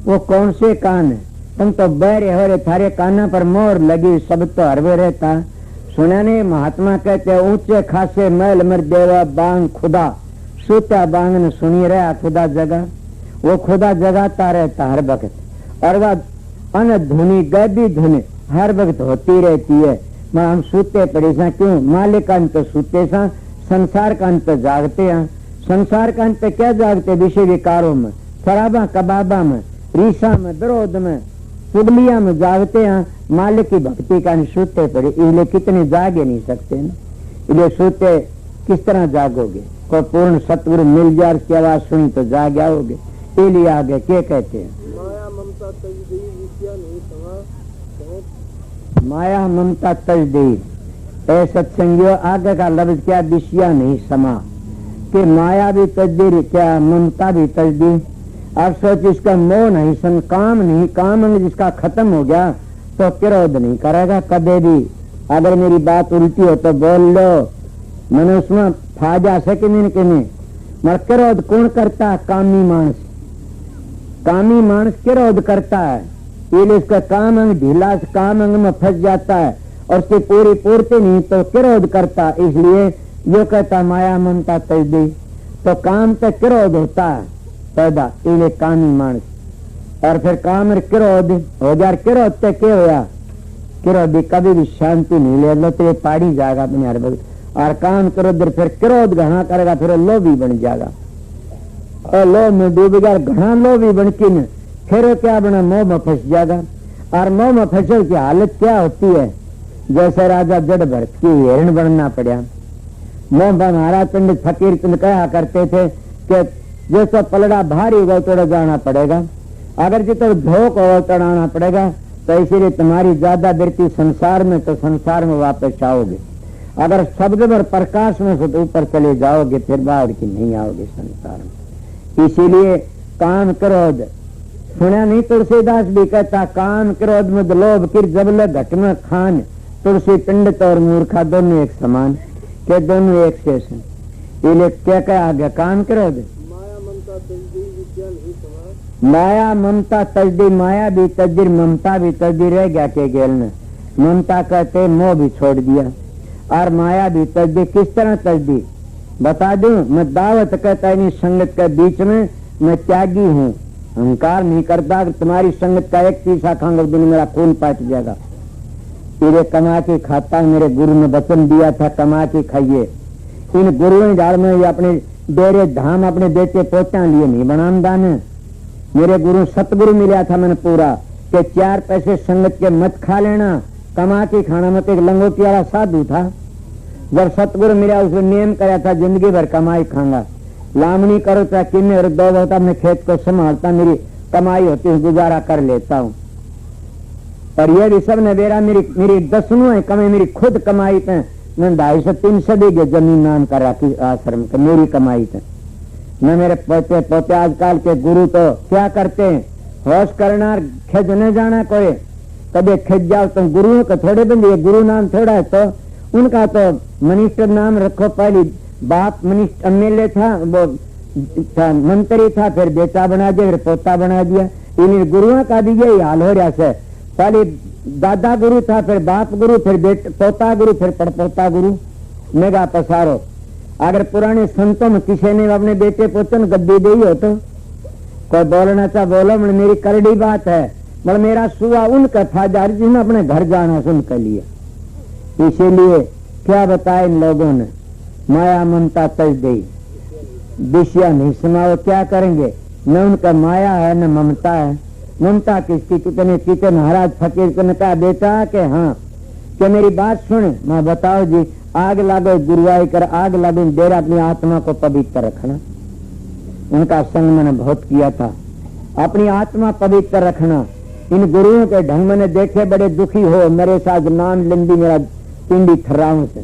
वो कौन से कान? तुम तो बहरे हो रे, थारे काना पर मोर लगी, सब तो हरवे रहता। सुना ने महात्मा कहते ऊंचे खासे मैल मर देवा बांग खुदा, सूता बांग ने सुनी रहा खुदा जगह। वो खुदा जगाता रहता हर वक्त, और वह अनधुनी गैबी धुन हर वक्त होती रहती है। मैं हम सूते पड़े सा क्यों? मालिक का अंत सूते सा, संसार का अंत जागते हैं। संसार का अंत क्या जागते? विषय विकारों में, शराबा कबाबा में, रीसा में, विरोध में, चुगलिया में जागते हैं। मालिक की भक्ति का सूते पड़े, इसलिए कितने जागे नहीं सकते ना। इसलिए सूते किस तरह जागोगे? कोई पूर्ण सतगुरु मिल जाए, उसकी आवाज सुनी तो जाग आओगे। इसलिए आगे क्या कहते हैं? माया ममता तजदी। ऐ सत्संगियों, आगे का लफ्ज क्या? विषया नहीं समा, कि माया भी तजदी, क्या ममता भी तजदी। अब सोच, इसका मोह नहीं सन, काम नहीं, काम जिसका खत्म हो गया तो क्रोध नहीं करेगा कदे भी। अगर मेरी बात उल्टी हो तो बोल लो, मैंने उसमें फायदा सके नहीं कि नहीं। मगर क्रोध कौन करता है? कामी मानस। कामी मानस क्रोध करता है, इसलिए इसका काम अंग ढीला, काम अंग में फंस जाता है और उसकी पूरी पूर्ति नहीं तो क्रोध करता। इसलिए जो कहता माया ममता तजदी, तो काम पे क्रोध होता है पैदा, इसलिए कामी मानस। और फिर काम क्रोध हो जाए, क्रोध पे क्या होया? क्रोध कभी भी शांति नहीं ले लो तो ये पाड़ी जाएगा अपने हर वक्त। और काम क्रोध फिर क्रोध घना करेगा, फिर लोभी बन जाएगा और लोभ में डूब गया, घना लोभी बन के फिर क्या बना? मोह में फंस जाएगा। और मोह में फंसे की हालत क्या होती है? जैसे राजा जड़ भरत की हिरण बनना पड़ा। मोह महाराज पंडित फकीर तुम कहा करते थे कि जैसा पलड़ा भारी होगा थोड़ा जाना पड़ेगा, अगर जितना धोख हो चढ़ाना पड़ेगा। तो इसीलिए तुम्हारी ज्यादा वृत्ति संसार में, तो संसार में वापस आओगे। अगर शब्द में प्रकाश में से ऊपर चले जाओगे, फिर बाहर की नहीं आओगे संसार में। इसीलिए काम क्रोध सुना नहीं? तुलसीदास भी कहता काम क्रोध मद लोभ किर जबल घट में खान, तुलसी पंडित और मूर्खा दोनों एक समान, के दोनों एक शेष हैं। इसलिए क्या कहा आगे? काम क्रोध माया ममता तजदी, माया भी तजदी, ममता भी तजदी रह गया के गेल ने। ममता कहते मोह भी छोड़ दिया, और माया भी तजदी। किस तरह तजदी बता दूं? मैं दावत कहता है संगत के बीच में मैं त्यागी हूँ, अहंकार नहीं करता। तुम्हारी संगत का एक पीसा खाऊंगा दिन मेरा खून पाट जाएगा। तेरे कमा के खाता, मेरे गुरु ने वचन दिया था कमा के खाइए। इन गुरुओं झाड़ में अपने डेरे धाम अपने बेटे पोता लिए नहीं बनामदान है। मेरे गुरु सतगुरु मिला था मैंने पूरा, कि 4 पैसे संगत के मत खा लेना, कमा के खाना। मत एक लंगोटी वाला साधु था, जब सतगुरु मिला उसने नियम कराया था जिंदगी भर कमाई खाऊंगा, लामनी करो चाहे किन्ने और दो होता, अपने खेत को संभालता, मेरी कमाई होती है गुजारा कर लेता हूँ। और ये भी सब ने मेरा मेरी 10 है कमाई, मेरी खुद कमाई थे। मैं 250-300 बीघे जमीन नाम कर रखी आश्रम के, मेरी कमाई थे। न मेरे पोते आजकल के गुरु तो क्या करते हैं? होश करना खिज न जाना कोई, कभी खिज जाओ तो गुरुओं को थोड़े बंदी, गुरु नाम थोड़ा है तो उनका तो मिनिस्टर नाम रखो, पहली बाप मिनिस्टर एमएलए था, वो था मंत्री था, फिर बेटा बना दिया, फिर पोता बना दिया। इन गुरुओं का भी यही हाल हो रहा है। पहले दादा गुरु था, फिर बाप गुरु, फिर पोता गुरु, फिर पड़पोता गुरु। मेगा पसारो। अगर पुराने संतों में किसी ने अपने बेटे पोते ने गद्दी दी हो तो कोई बोलना चाह बोलो, मेरी करड़ी बात है, मतलब मेरा सुआ उनका फायदा जिसने अपने घर जाना सुन कर लिया। इसीलिए क्या बताया इन लोगों ने, माया ममता तज दी, विषया नहीं समाओ, क्या करेंगे? न उनका माया है न ममता है। ममता किसकी? कितने महाराज फकीर को ने कहा बेटा के हाँ कि मेरी बात सुन, मैं बताओ जी, आग लागो गुरुआई कर, आग लागो डेरा, अपनी आत्मा को पवित्र रखना। उनका संग मैंने बहुत किया था, अपनी आत्मा पवित्र रखना। इन गुरुओं के ढंग मैंने देखे, बड़े दुखी हो मेरे साथ नाम लेंदी मेरा पिंडी थर्राओं से।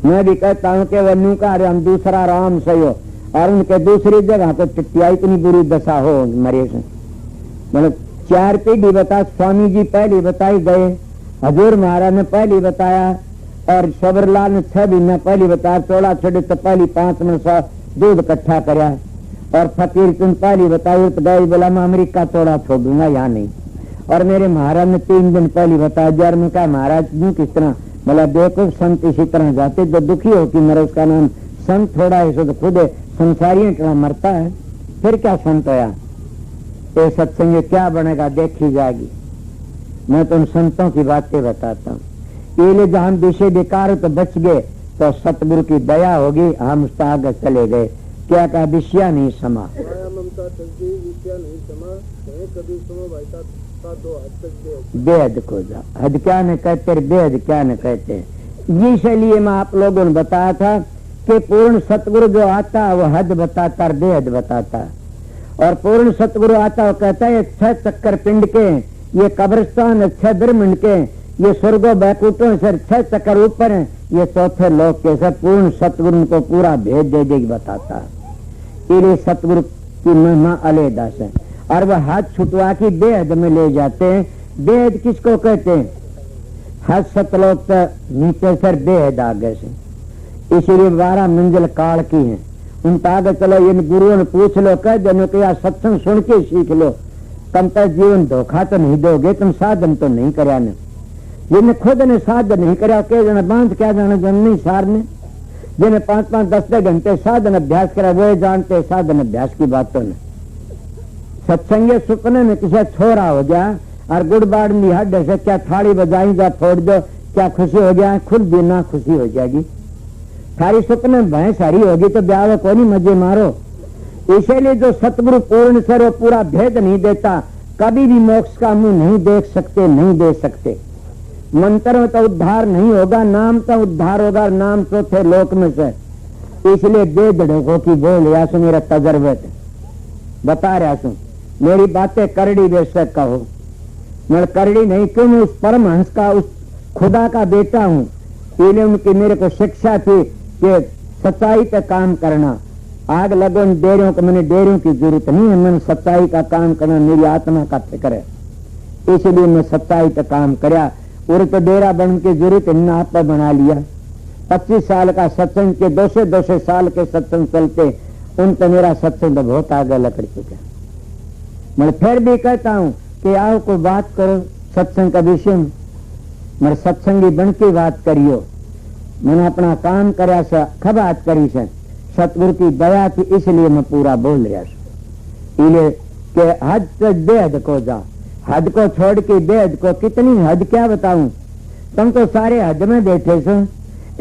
मैं भी कहता हूँ कि वह का हम दूसरा राम सही हो, और उनके दूसरी जगह तो टिट्टिया इतनी बुरी दशा हो मरे से। मतलब 4 पीढ़ी बता, स्वामी जी पहले बताई गए, हजूर महाराज ने पहले बताया, और सबरलाल ने 6 महीना पहले बताया, चौड़ा छोड़े तो पहली 5 में 100 दूध इकट्ठा कराया, और फकीर तुम पहले बताई तो गई बोला मैं अमेरिका चौड़ा छोड़ दूंगा, यहाँ नहीं। और मेरे महाराज ने 3 दिन पहले बताया, जर में कहा महाराज जी किस तरह, बोला देखो संत इसी तरह जाते, जो दुखी हो कि मेरा उसका नाम संत थोड़ा है, तो खुद संसारी तरह मरता है, फिर क्या संत होया? ये सत्संग क्या बनेगा देखी जाएगी। मैं तो उन संतों की बातें बताता हूँ। ये जहाँ विषय बेकार तो बच गए, तो सतगुरु की दया होगी, हम उससे आगे चले गए। क्या कहा? विषया नहीं समा, बेहद को जा, हद क्या न कहते, बेहद क्या न कहते। इसलिए मैं आप लोगों ने बताया था कि पूर्ण सतगुरु जो आता है वो हद बताता है, बेहद बताता है। और पूर्ण सतगुरु आता है वो कहता है 6 चक्कर पिंड के, ये कब्रिस्तान 6 ब्रह्मंड के, ये स्वर्गो बैकुंठों से 6 चक्कर ऊपर है, ये 4थे लोक के। सब पूर्ण सतगुरु को पूरा भेद दे दे बताता है। इसलिए सतगुरु की महिमा अलहदा से। और वह हाथ छुटवा की बेहद में ले जाते हैं। बेहद किसको कहते हैं? हद सतलोक तक नीचे सर बेहद आगे से। इसीलिए 12 मंजिल काल की है। उनका आगे चलो, इन गुरुओं ने पूछ लो, कह देने के यार सत्संग सुन के सीख लो, तुम तो जीवन धोखा तो नहीं दोगे, तुम साधन तो नहीं करया ने, जिन्हें खुद ने साधन नहीं करया, के जने बांध क्या जाने जन नहीं सारने, जिन्हें 5-5, 10-10 घंटे साधन अभ्यास करा वो जानते साधन अभ्यास की बातों ने। सत्संग सुपने में किसी छोरा हो गया और गुड़ बाड़ हड्ड से क्या थाली बजाई जा फोड़ दो, क्या खुशी हो गया? खुद भी ना खुशी हो जाएगी। थारी सपने में भैंस हरी होगी तो ब्याह को नहीं मजे मारो। इसीलिए जो सतगुरु पूर्ण सर वो पूरा भेद नहीं देता, कभी भी मोक्ष का मुंह नहीं देख सकते, नहीं दे सकते। मंत्र में तो उद्धार नहीं होगा, नाम तो उद्धार होगा, नाम चौथे लोक में से। इसलिए बेधड़कों की बोल या सु मेरा तजर्बत बता रहा सु, मेरी बातें करड़ी बेशक कहो, मैं करड़ी नहीं, क्यों मैं उस परमहंस का, उस खुदा का बेटा हूँ। इसलिए उनकी मेरे को शिक्षा थी कि सच्चाई पे काम करना। आग लगो इन डेरों को, मैंने डेरों की जरूरत नहीं है, मैंने सच्चाई का काम करना मेरी आत्मा का फिक्र है, इसलिए मैं सच्चाई पे काम करया। और तो डेरा बन के जरूरत इन आप पर बना लिया। 25 साल का सत्संग के 200 साल के सत्संग चलते, उन तो मेरा सत्संग बहुत आगे लकड़ चुका। मैं फिर भी कहता हूँ कि आओ को बात करो सत्संग का विषय में, मैं सत्संगी बन के बात करियो। मैंने अपना काम करया से खबात करी से, सतगुरु की दया थी इसलिए मैं पूरा बोल रहा हूँ। इसलिए कि हद से बेहद को जा, हद को छोड़ के बेहद को, कितनी हद क्या बताऊं, तुम तो सारे हद में बैठे सो।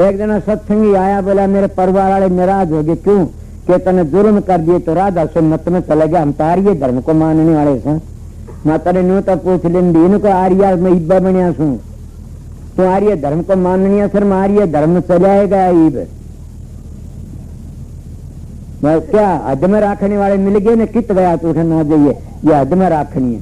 एक जना सत्संगी आया, बोला मेरे परिवार वाले नाराज हो गए, क्यों? कि तने जुर्म कर दिए तो राधा से मत में चले गया, हम तो आर्य धर्म को मानने वाले से। मैं तेरे न्यू तो पूछ लेंदी, इनको आर्य में इब्बा बनिया सू, तो आर्य धर्म को माननी सर, मैं आर्य धर्म में चलाएगा ईब क्या? हद में राखने वाले मिल गए ने, कित गया तो उठना जाइए, ये हद में राखनी है।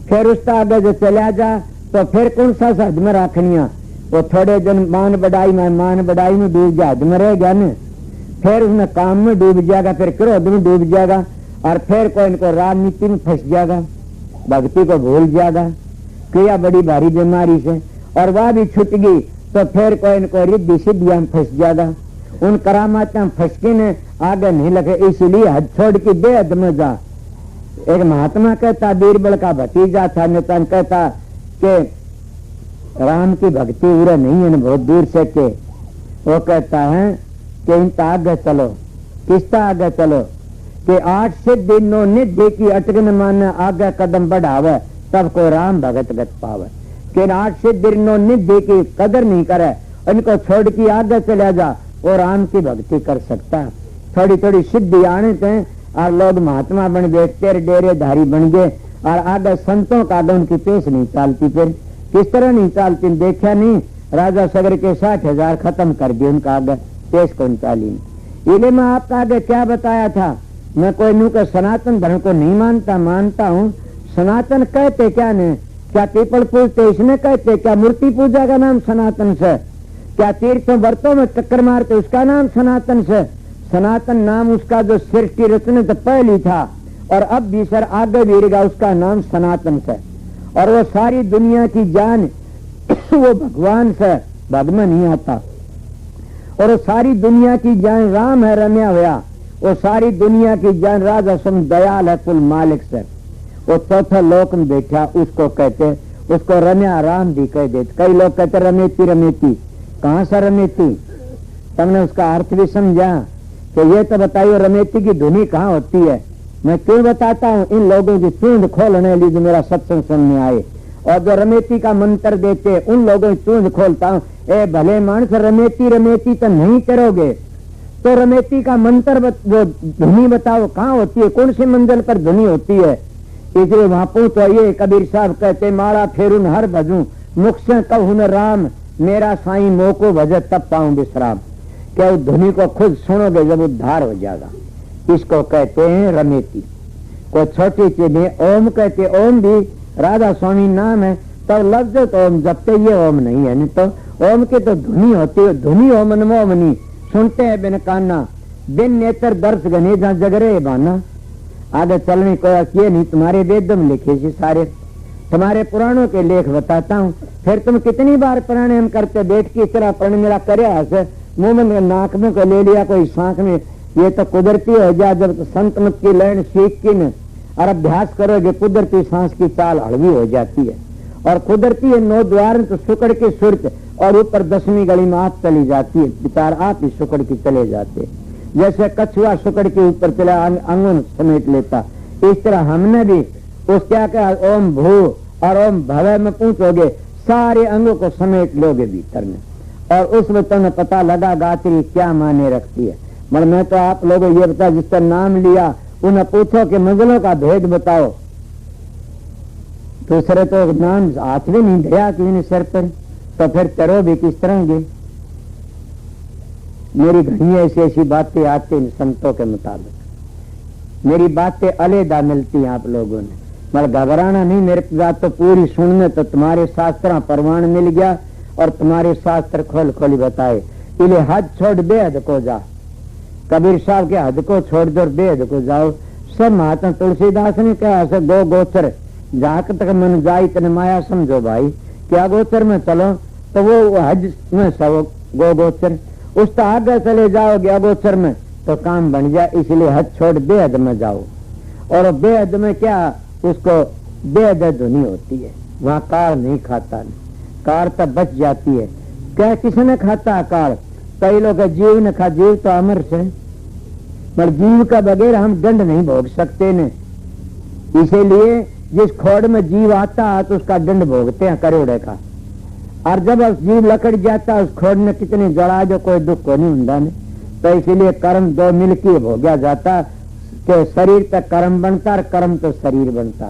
फिर उसका आगे जो चला जा तो फिर कौन सा हद में राखनी है? वो थोड़े दिन मान बढ़ाई में डूब जा, हद में रह गया न, फिर उसमें काम में डूब जाएगा, फिर क्रोध में डूब जाएगा, और फिर कोई इनको राजनीति में फंस जाएगा, भक्ति को भूल जाएगा, क्रिया बड़ी भारी बीमारी से, और वह भी छूट गई तो फिर कोई न कोई रिद्धि सिद्धियां फंस जाएगा, उन करामात फंस के ने आगे नहीं लगे। इसलिए हद छोड़ के बेहद में जा। एक महात्मा कहता, बीरबल का भतीजा था, नेता कहता कि राम की भक्ति उरे नहीं है, बहुत दूर से के। वो कहता है कि इनता आगे चलो, किसता आगे चलो कि 8 से दिनों निधि की अटकन माने आगे कदम बढ़ावे तब को राम भगत गत पावे। कि 8 से दिनों निधि की कदर नहीं करे, इनको छोड़ के आगे चला जा, वो राम की भक्ति कर सकता है। थोड़ी थोड़ी सिद्धि आने थे और लोग महात्मा बन गए, तेरे डेरेधारी बन गए और आगे संतों का आगे उनकी पेश नहीं चालती। फिर किस तरह नहीं चालती देखा नहीं, राजा सगर के 60,000 खत्म कर दिए, उनका आगे पेश कौन चाली नहीं। इले में आपका आगे क्या बताया था, मैं कोई नू के सनातन धर्म को नहीं मानता, मानता हूँ। सनातन कहते क्या ने, क्या पीपल पूजते इसमें कहते, क्या मूर्ति पूजा का नाम सनातन से, क्या तीर्थों व्रतों में चक्कर मारते उसका नाम सनातन से। सनातन नाम उसका जो सृष्टि रचने तो पहली था और अब भी सर आगे भी रहेगा, उसका नाम सनातन से। और वो सारी दुनिया की जान वो भगवान से भग में नहीं आता, और वो सारी दुनिया की जान राम है रम्या हुआ, वो सारी दुनिया की जान राजा सम दयाल है कुल मालिक से। वो चौथे लोक में बैठा उसको कहते, उसको रम्या राम भी कह देते। कई लोग कहते रमेती रमेती, कहाँ से रमेती, तुमने उसका अर्थ भी समझा कि ये तो बताइए रमेती की धुनी कहाँ होती है। मैं क्यों बताता हूँ, इन लोगों की चूंद खोलने लिए जो मेरा सत्संग सुनने आए और जो रमेती का मंत्र देते उन लोगों की चूंद खोलता हूँ। ए भले मानस, रमेती रमेती तो नहीं करोगे तो रमेती का मंत्र वो धुनी बताओ कहाँ होती है, कौन सी मंजिल पर धुनी होती है। इसलिए वहां पहुंचो। कबीर साहब कहते, माला फेरून हर भजू मुख से कहूं न राम, मेरा साईं मोको भजे तब पाऊं विश्राम। क्या उस धुनी को खुद सुनोगे जब उद्धार हो जाएगा। इसको कहते हैं रमेती। कोई छोटी चीज ओम कहते, ओम भी राधा स्वामी नाम है, तब लफ्ज तो ओम जपते, ये ओम नहीं है। नहीं तो ओम की तो धुनी होती है, धुनी ओमन मोमनी सुनते हैं बिन काना, दिन नेत्र दर्श गने जहाँ जगरे बाना। आगे चलने को ये नहीं, तुम्हारे वेद में लिखे से सारे, तुम्हारे पुराणों के लेख बताता हूँ। फिर तुम कितनी बार प्राणायाम करते बैठ के, इस तरह प्रण मेरा करे मुंह में नाक में को ले लिया कोई सांख में, ये तो कुदरती हो जाए। जब तो संत मत की लैंड सीख की न और अभ्यास करोगे कुदरती सांस की चाल हड़वी हो जाती है। और कुदरती है 9 द्वार तो सुकड़ के सुरत और ऊपर 10वीं गली में आप चली जाती है, विचार आप ही सुकड़ के चले जाते। जैसे कछुआ सुकड़ के ऊपर चला अंगुन समेट लेता, इस तरह हमने भी उस क्या कहा ओम भू और ओम भव में पूछोगे सारे अंगों को समेट लोगे भीतर में, और उसमें तुम्हें पता लगा गात्री क्या माने रखती है। मगर मैं तो आप लोगों ये बता, जिसका नाम लिया उन्हें पूछो कि मंजिलों का भेद बताओ। दूसरे तो नाम हाथ भी नहीं दिया कि सिर पर, तो फिर करो भी किस तरह गे। मेरी घनी ऐसी ऐसी बातें आती हैं संतों के मुताबिक, मेरी बातें अलहदा मिलती हैं आप लोगों ने। मगर घबराना नहीं, मेरे बात तो पूरी सुनने तो तुम्हारे शास्त्र प्रमाण मिल गया और तुम्हारे शास्त्र खोल खोली बताए। इले हद छोड़ बेहद को जा, कबीर साहब के हद को छोड़ दो बेहद को जाओ। सब महात्मा तुलसीदास ने कहा गो गोचर जहाँ तक मन जाई तने माया समझो भाई, क्या गोचर में चलो तो वो हज में सब गो गोचर, उस तो आगे चले जाओगे अगोचर में तो काम बन जाए। इसलिए हद छोड़ बेहद में जाओ, और बेहद में क्या उसको बेहद धुनी होती है, वहाँ कार नहीं खाता, कार तो बच जाती है। क्या किसने खाता कार, कई लोग जीव ने खा, जीव तो अमर से, पर जीव का बगैर हम दंड नहीं भोग सकते ने। इसीलिए जिस खोड़ में जीव आता है तो उसका दंड भोगते हैं करोड़े का, और जब जीव लकड़ जाता है उस खोड़ में कितनी जड़ा जो कोई दुख को नहीं होता ने। तो इसीलिए कर्म 2 मिलकर भोगा जाता कि शरीर तक कर्म बनता और कर्म तो शरीर बनता।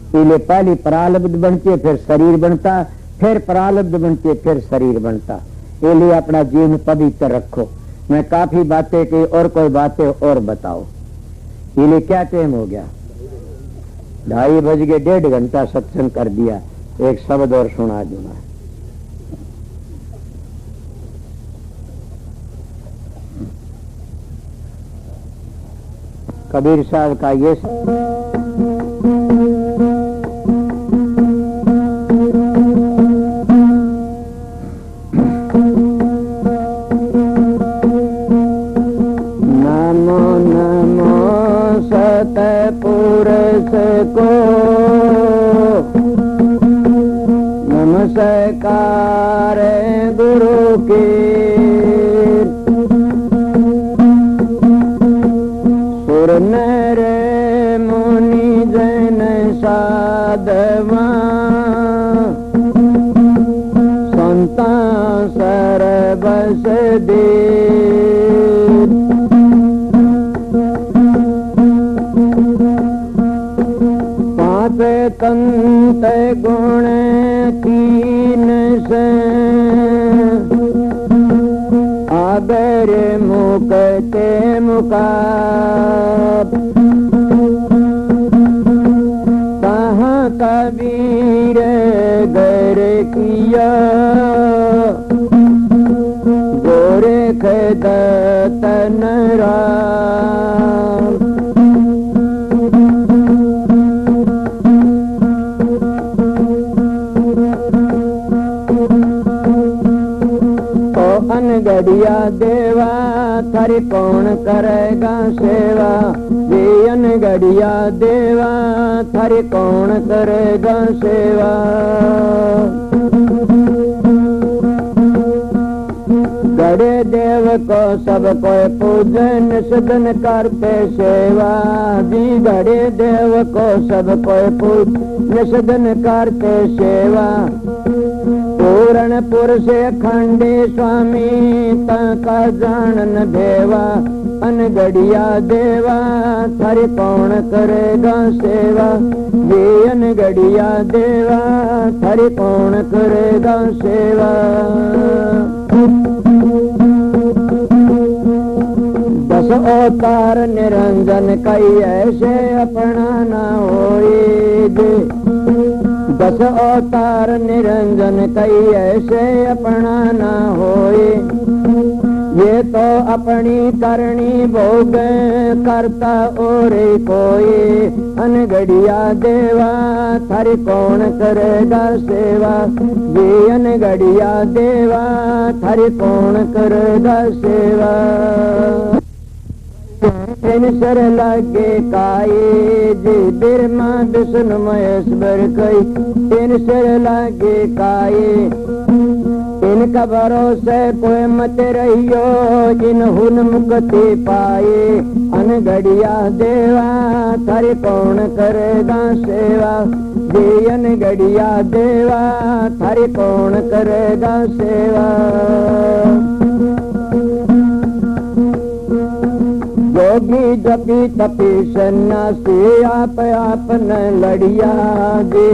इसलिए पहली प्रारब्ध बनती है फिर शरीर बनता, फिर प्रारब्ध बनती है फिर शरीर बनता। इसलिए अपना जीवन पवित्र रखो। मैं काफी बातें की और कोई बातें और बताओ। इसलिए क्या टाइम हो गया, 2:30 बज गए, 1.5 घंटा सत्संग कर दिया। एक शब्द और सुना दूंगा। कबीर साहब का ये के सुर नर मुनि जन साधवा संता सरबस दे कंत गुण तीन से आगर मुकते मुकाब कहाँ कबीर घर किया गोरख दत्तन राम अनगढ़िया देवा थारी कौन करेगा सेवा वे अनगढ़िया देवा थारी कौन करेगा सेवा गड़े देव को सब कोई पूजन सदन करते सेवा जी गड़े देव को सब कोई पूजन सदन करते सेवा पूरणपुर से खंडे स्वामी तका जानन भेवा अनगढ़िया देवा थारी कौन करेगा सेवा ये अनगढ़िया देवा थारी कौन करेगा सेवा दस अवतार निरंजन कई ऐसे अपना ना होए दस अवतार निरंजन कई ऐसे अपना ना होए ये तो अपनी करनी भोग करता और कोई अनगढ़िया देवा थारी कौन करेगा सेवा ये अनगढ़िया देवा थारी कौन करेगा सेवा इन सर लगे काये जी बिरमा विष्णु महेश्वर कई इन सर लगे काये इनका भरोसे कोई मत रहियो इन हुन मुक्ति पाए अनगढ़िया देवा थारी कौन करेगा सेवा जी अनगढ़िया देवा थारी कौन करेगा सेवा जोगी जपी तपी सन्यासी आप न लड़िया गे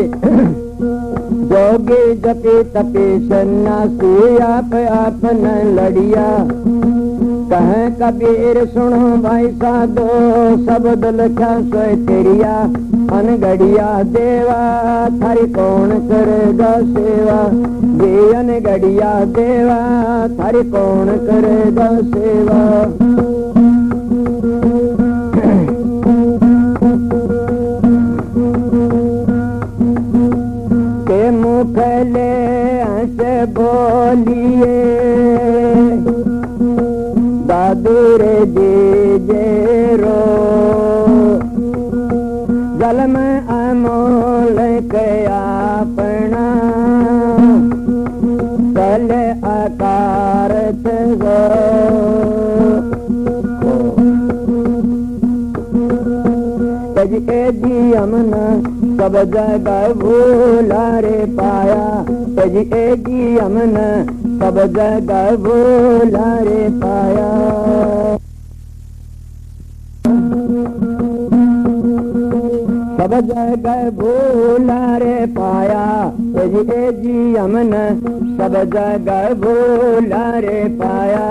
जोगी जपी तपी सन्यासी आप न लड़िया कहे कबीर सुनो भाई साधो शब्द लिखा सोए तेरिया अनगढ़िया देवा थारी कौन करेगा सेवा ये अनगढ़िया देवा थारी कौन करेगा सेवा मुखले हंस बोलिए दादूर दीजे रो जल में अमोल के अपना कल आकार जी हमना सब जगह भूला रे पाया जी हमना सब जगह भूला रे पाया सब जगह भूला रे पाया जी हमना सब जगह भूला रे पाया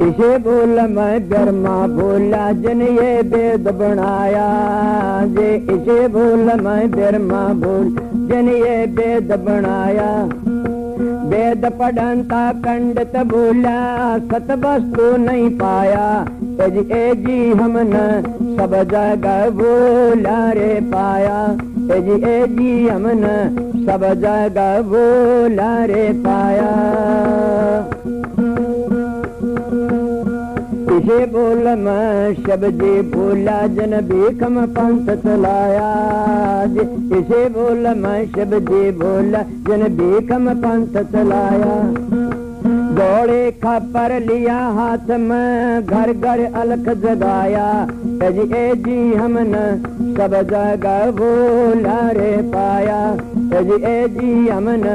इसे बोल मैं गर्मा बोला जन ये वेद बनाया जे इसे बोल मैं गर्मा बोल जन ये वेद बनाया वेद पढ़नता पंडित बोला सत वस्तु नहीं पाया जी हमने सब जगह बोला रे पाया जी हमने सब जगह बोला रे पाया इसे बोल मैं शब्दी बोला जन भीखम पंथ चलाया जी। इसे बोल मैं शब्दी बोला जन भीखम पंथ चलाया। दौड़े खापर लिया हाथ में घर घर अलख जगाया। ए जी हमन सब जगह बोला रे पाया। ए जी हमन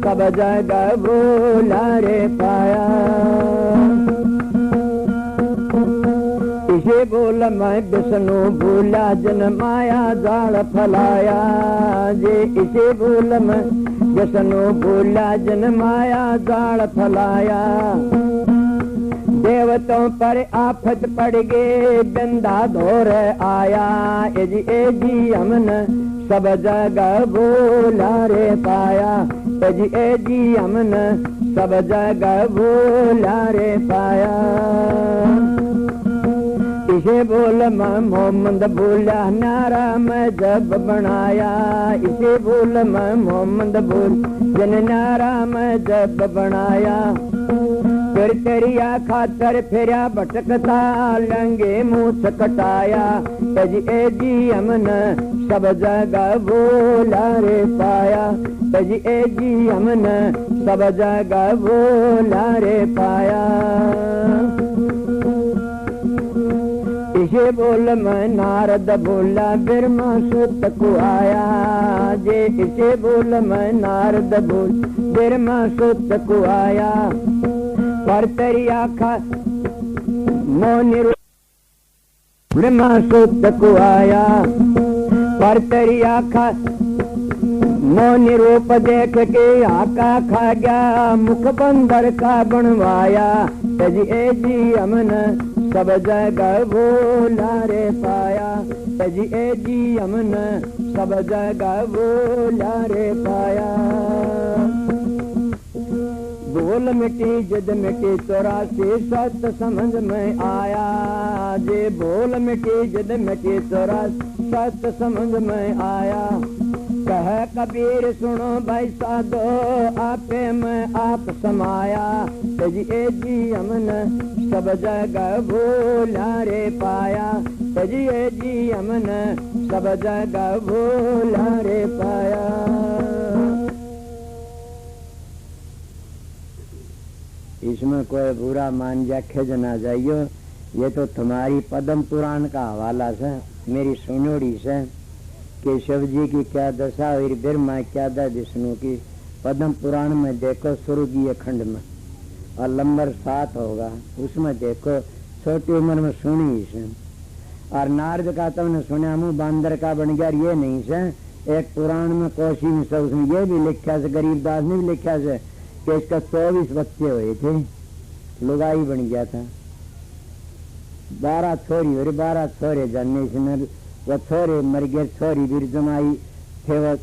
सब जगह बोला रे पाया। इसे बोल मैं विष्णु बोला जन माया जाल फलाया जे। इसे बोल मैं विष्णु बोला जन माया जाल फलाया। देवतों पर आफत पड़ गए बंदा धोर आया। ए जी हमन सब जगह बोला रे पाया। ए जी हमन सब जगह बोला रे पाया। इसे बोल मैं मोहम्मद बोला नारा मैं जब बनाया। इसे बोल मैं मोहम्मद बोल जन नारा मैं जब बनाया। फिर तेरिया खातर फिरा भटकता लंगे मुँह कटाया। ए जी हमन सब जगह बोला रे पाया। ए जी हमन सब जगह बोला रे पाया। इसे बोल मैं नारद बोला ब्रह्मा सूत को आया जे। इसे बोल मैं नारद बोल ब्रह्मा सूत को आया। पर तेरी आखा मोनि ब्रह्मा सूत को आया। पर तेरी आखा मोनि रूप देख के आका खा गया मुख बंदर का बनवाया। ए जी हमन सब जगह बोला रे पाया। ए जी हमन सब जगह बोला रे पाया। बोल मिटी जद मिटी 84 सत समझ में आया जे। बोल मिटी जद मिटी 84 सत समझ में आया। कह कबीर सुनो भाई साधो आपे में आप समाया। ए जी हमन सब जगह बोला रे पाया। ए जी हमन सब जगह बोला रे पाया। इसमें कोई बुरा मान व्याख्या जना जाइयो। ये तो तुम्हारी पद्म पुराण का हवाला से मेरी सुनोड़ी से कि शिव जी की क्या दशा हुई ब्रह्मा क्या दशा विष्णु की। पद्म पुराण में देखो स्वर्गीय खंड में और नंबर 7 होगा उसमें देखो। छोटी उम्र में सुनी इसे। और नारद का तुमने सुना मुँह बांदर का बन गया ये नहीं से। एक पुराण में कोशी में सब उसमें ये भी लिखा से गरीबदास ने भी लिखा से कि इसका 24 बच्चे हुए थे। लुगाई बन गया था। 12 छोरी और 12 छोरे जानने इसमें वो छोरे मर गए। छोरी भी जमाई थे वो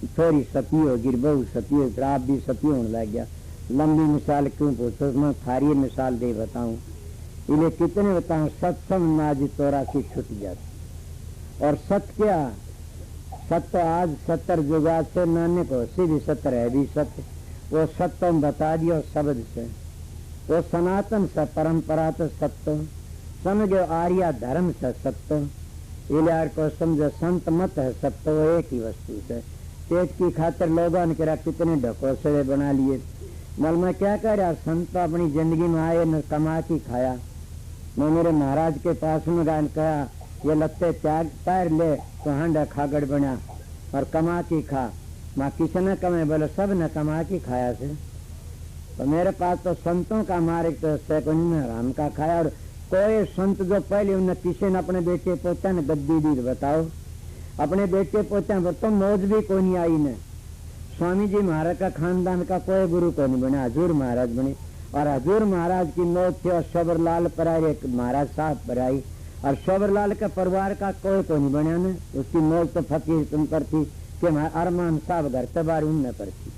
छोरी सती हो गिर बहू सती हो आप भी सती होने लग गया। लंबी मिसाल क्यों पूछो मैं थारी मिसाल दे बताऊं। इन्हें कितने बताऊं सत्संग में आज 84 छूट जाती। और सत क्या सत्य आज 70 जुगा से नाने को सीधी 70 है भी सत्य। वो सत्य बता दियो शब्द से। वो सनातन से परंपरा तो सत्य समझो। आर्या धर्म से सत्य इलार को समझो। संत मत है सत्य वो एक ही वस्तु से। पेट की खातर लोगों ने कहा कितने ढकोसले बना लिए। मल मैं क्या कह रहा संत अपनी जिंदगी में आए न कमा के खाया। मैं मेरे महाराज के पास में गान कहा ये लत्ते त्याग पैर ले तो हांडा खागड़ बना और कमा के खा। माँ किसी न कमे बोले सब ने कमा के खाया से। तो मेरे पास तो संतों का मार्ग तो सैकड़ों ने हराम का खाया। और कोई संत जो पहले उन्हें किसी ने अपने बेटे पोता ने गद्दी दी बताओ। अपने बेटे पोते पर तो मौज भी कोई नहीं आई ने। स्वामी जी महाराज का खानदान का कोई गुरु को नहीं बने। हजूर महाराज बने और हजूर महाराज की मौत थी और शबरलाल पर आए महाराज साहब पर आई। और शबरलाल के परिवार का कोई को नहीं बना ने। उसकी मौत तो फकीर तुम पर थी कि अरमान साहब घर तबार उनने पर थी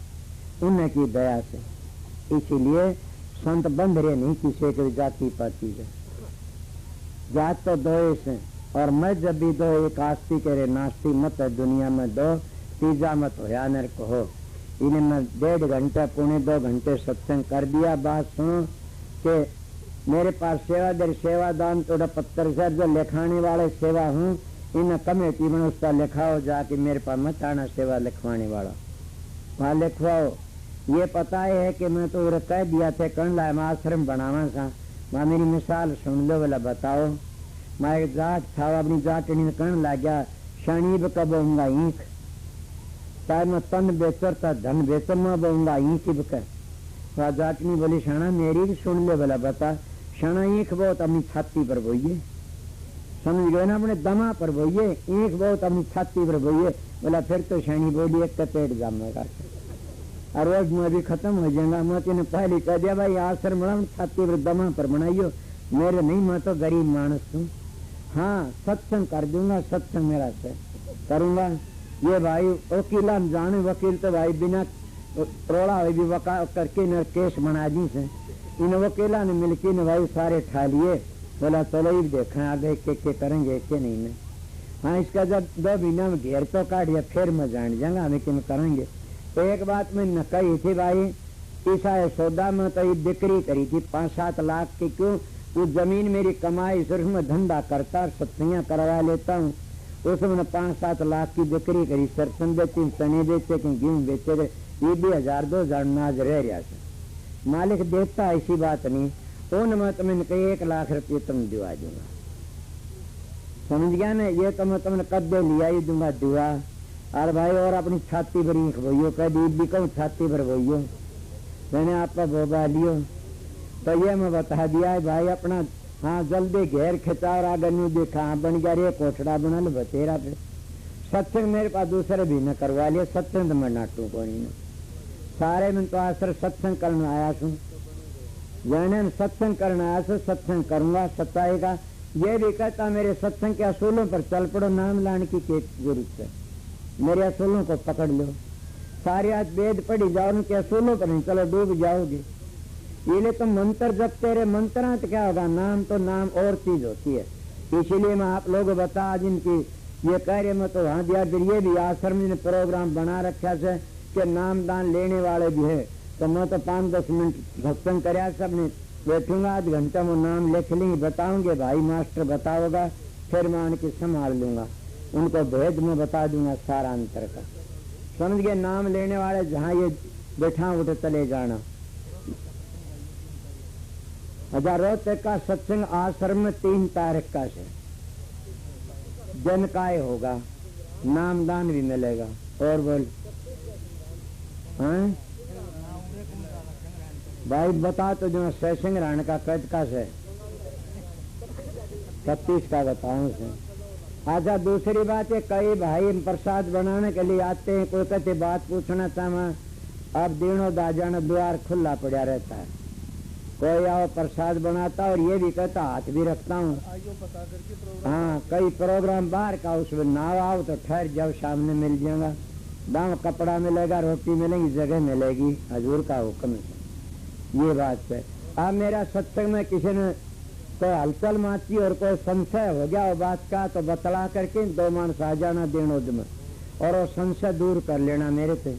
उनने की दया से। इसीलिए संत बंध रहे नहीं किसी की जाति पाती है। जात तो दो से और मैं जब भी दो एक आस्ती करे नास्ती मत है दुनिया में दो तीजा मत होया नर कहो। इन्हें मैं 1.5 घंटे 1.25 घंटे सत्संग कर दिया। बात सुनो कि मेरे पास सेवा दर सेवादान थोड़ा पत्थर से जो लिखाने वाले सेवा हूँ इन कमेटी में उसका लिखाओ जाके मेरे पास मत आना सेवा लिखवाने वाला वहाँ लिखवाओ। ये पता है कि मैं तो कह दिया थे कण लाए मैं आश्रम बनावा सा वहाँ मेरी मिसाल सुन लो बोला बताओ मैं एक जाट था अपनी जाटनी कण ला गया शनीब कब होऊंगा ईख चाहे मैं तन बेचर था धन बेचर मैं बोऊंगा ईख बकर वह जाटनी बोली शाना मेरी भी सुन ले बोला बता शाना ईख बहुत अपनी छाती पर बोइए समझ गए ना अपने दमा पर बोइए ईख बहुत अपनी छाती पर बोइए बोला फिर तो शानी बोली एक पेट जामेगा और रोज में भी खत्म हो जाएगा मैं तेने पहले कह दिया भाई आश्रम बना छाती पर दमा पर बनाइयो मेरे नहीं मैं तो गरीब मानस हूँ हाँ सत्संग कर दूंगा सत्संग मेरा से करूंगा। ये भाई वकीला जाने वकील तो भाई बिना रोड़ा भी वका करके न केस बना दी से इन वकीला ने मिलके न भाई सारे ठा लिए बोला चलो ही देखा आगे के करेंगे के नहीं में हाँ इसका जब 2 महीना में घेर तो काट दिया फिर मैं जान जाऊंगा हमें कि करेंगे। तो एक बात मैं न कही थी भाई ईसा सौदा में तो बिक्री करी थी 5-7 लाख की क्यों वो जमीन मेरी कमाई सिर्फ मैं धंधा करता और सत्संग करवा लेता हूँ उसमें 5-7 लाख की बिक्री करी सरसन बेची चने बेचे कि गेहूँ बेचे ये भी 1000-2000 नाज रह रहा था मालिक देता ऐसी बात नहीं उन में तुम्हें कही 1 लाख रुपये तुम दिवा दूंगा समझ गया ना ये तो मैं तुमने कद्दे लिया ही दूंगा दुआ और भाई और अपनी छाती पर ईख बोइयो कभी भी कहूँ छाती पर बोइयो मैंने आपका भोगा लियो तो ये मैं बता दिया है भाई अपना हाँ जल्दी घेर खिंचा और आगे नहीं देखा हाँ बन गया रे कोठड़ा बना लो बतेरा पे सत्संग मेरे पास दूसरे भी न करवा लिया सत्संग तो मैं नाटू को नहीं सारे में तो आसर सत्संग करने आया छू जैन सत्संग करने आया छू सत्संग करूंगा सच्चाई का ये भी कहता मेरे सत्संग के असूलों पर चल पड़ो नाम लाने की जरूरत है मेरे असूलों को पकड़ लो सारे आज वेद पढ़ी जाओ उनके असूलों पर नहीं चलो डूब जाओगे ये तो मंत्र जपते रहे मंत्र तो क्या होगा नाम तो नाम और चीज होती है इसीलिए मैं आप लोगों को बता जिनकी ये कह रहे मैं तो वहां दिया फिर ये भी आश्रम ने प्रोग्राम बना रखा है कि नाम दान लेने वाले भी है तो मैं तो 5-10 मिनट सत्संग कराया सबने बैठूंगा आध घंटा में नाम लिख लेंगे बताऊंगे भाई मास्टर बताओगा फिर मैं उनकी संभाल लूंगा उनको भेद में बता दूंगा सारा अंतर का समझ गए नाम लेने वाले जहाँ ये बैठा उठे चले जाना। रोहतक का सत्संग आश्रम में 3 तारीख का से जन काय होगा नामदान भी मिलेगा और बोल हाँ भाई बता तो जो सैसिंग राण का कद का से 36 का बताऊं से। अच्छा दूसरी बात है कई भाई प्रसाद बनाने के लिए आते हैं कोई कहते बात पूछना चाहता अब दिनों दाजाना द्वार खुला पड़ा रहता है कोई आओ प्रसाद बनाता और ये भी कहता हाथ भी रखता हूँ हाँ कई प्रोग्राम बाहर का उसमें ना आओ तो ठहर जाओ सामने मिल जाएगा दाम कपड़ा मिलेगा रोटी मिलेगी जगह मिलेगी हजूर का हुक्म है ये बात है। अब मेरा सत्संग में किसी ने कोई हलचल माची और कोई संशय हो गया वो बात का तो बतला करके 2 मानस आ जाना दिनोद में और वो संशय दूर कर लेना मेरे से।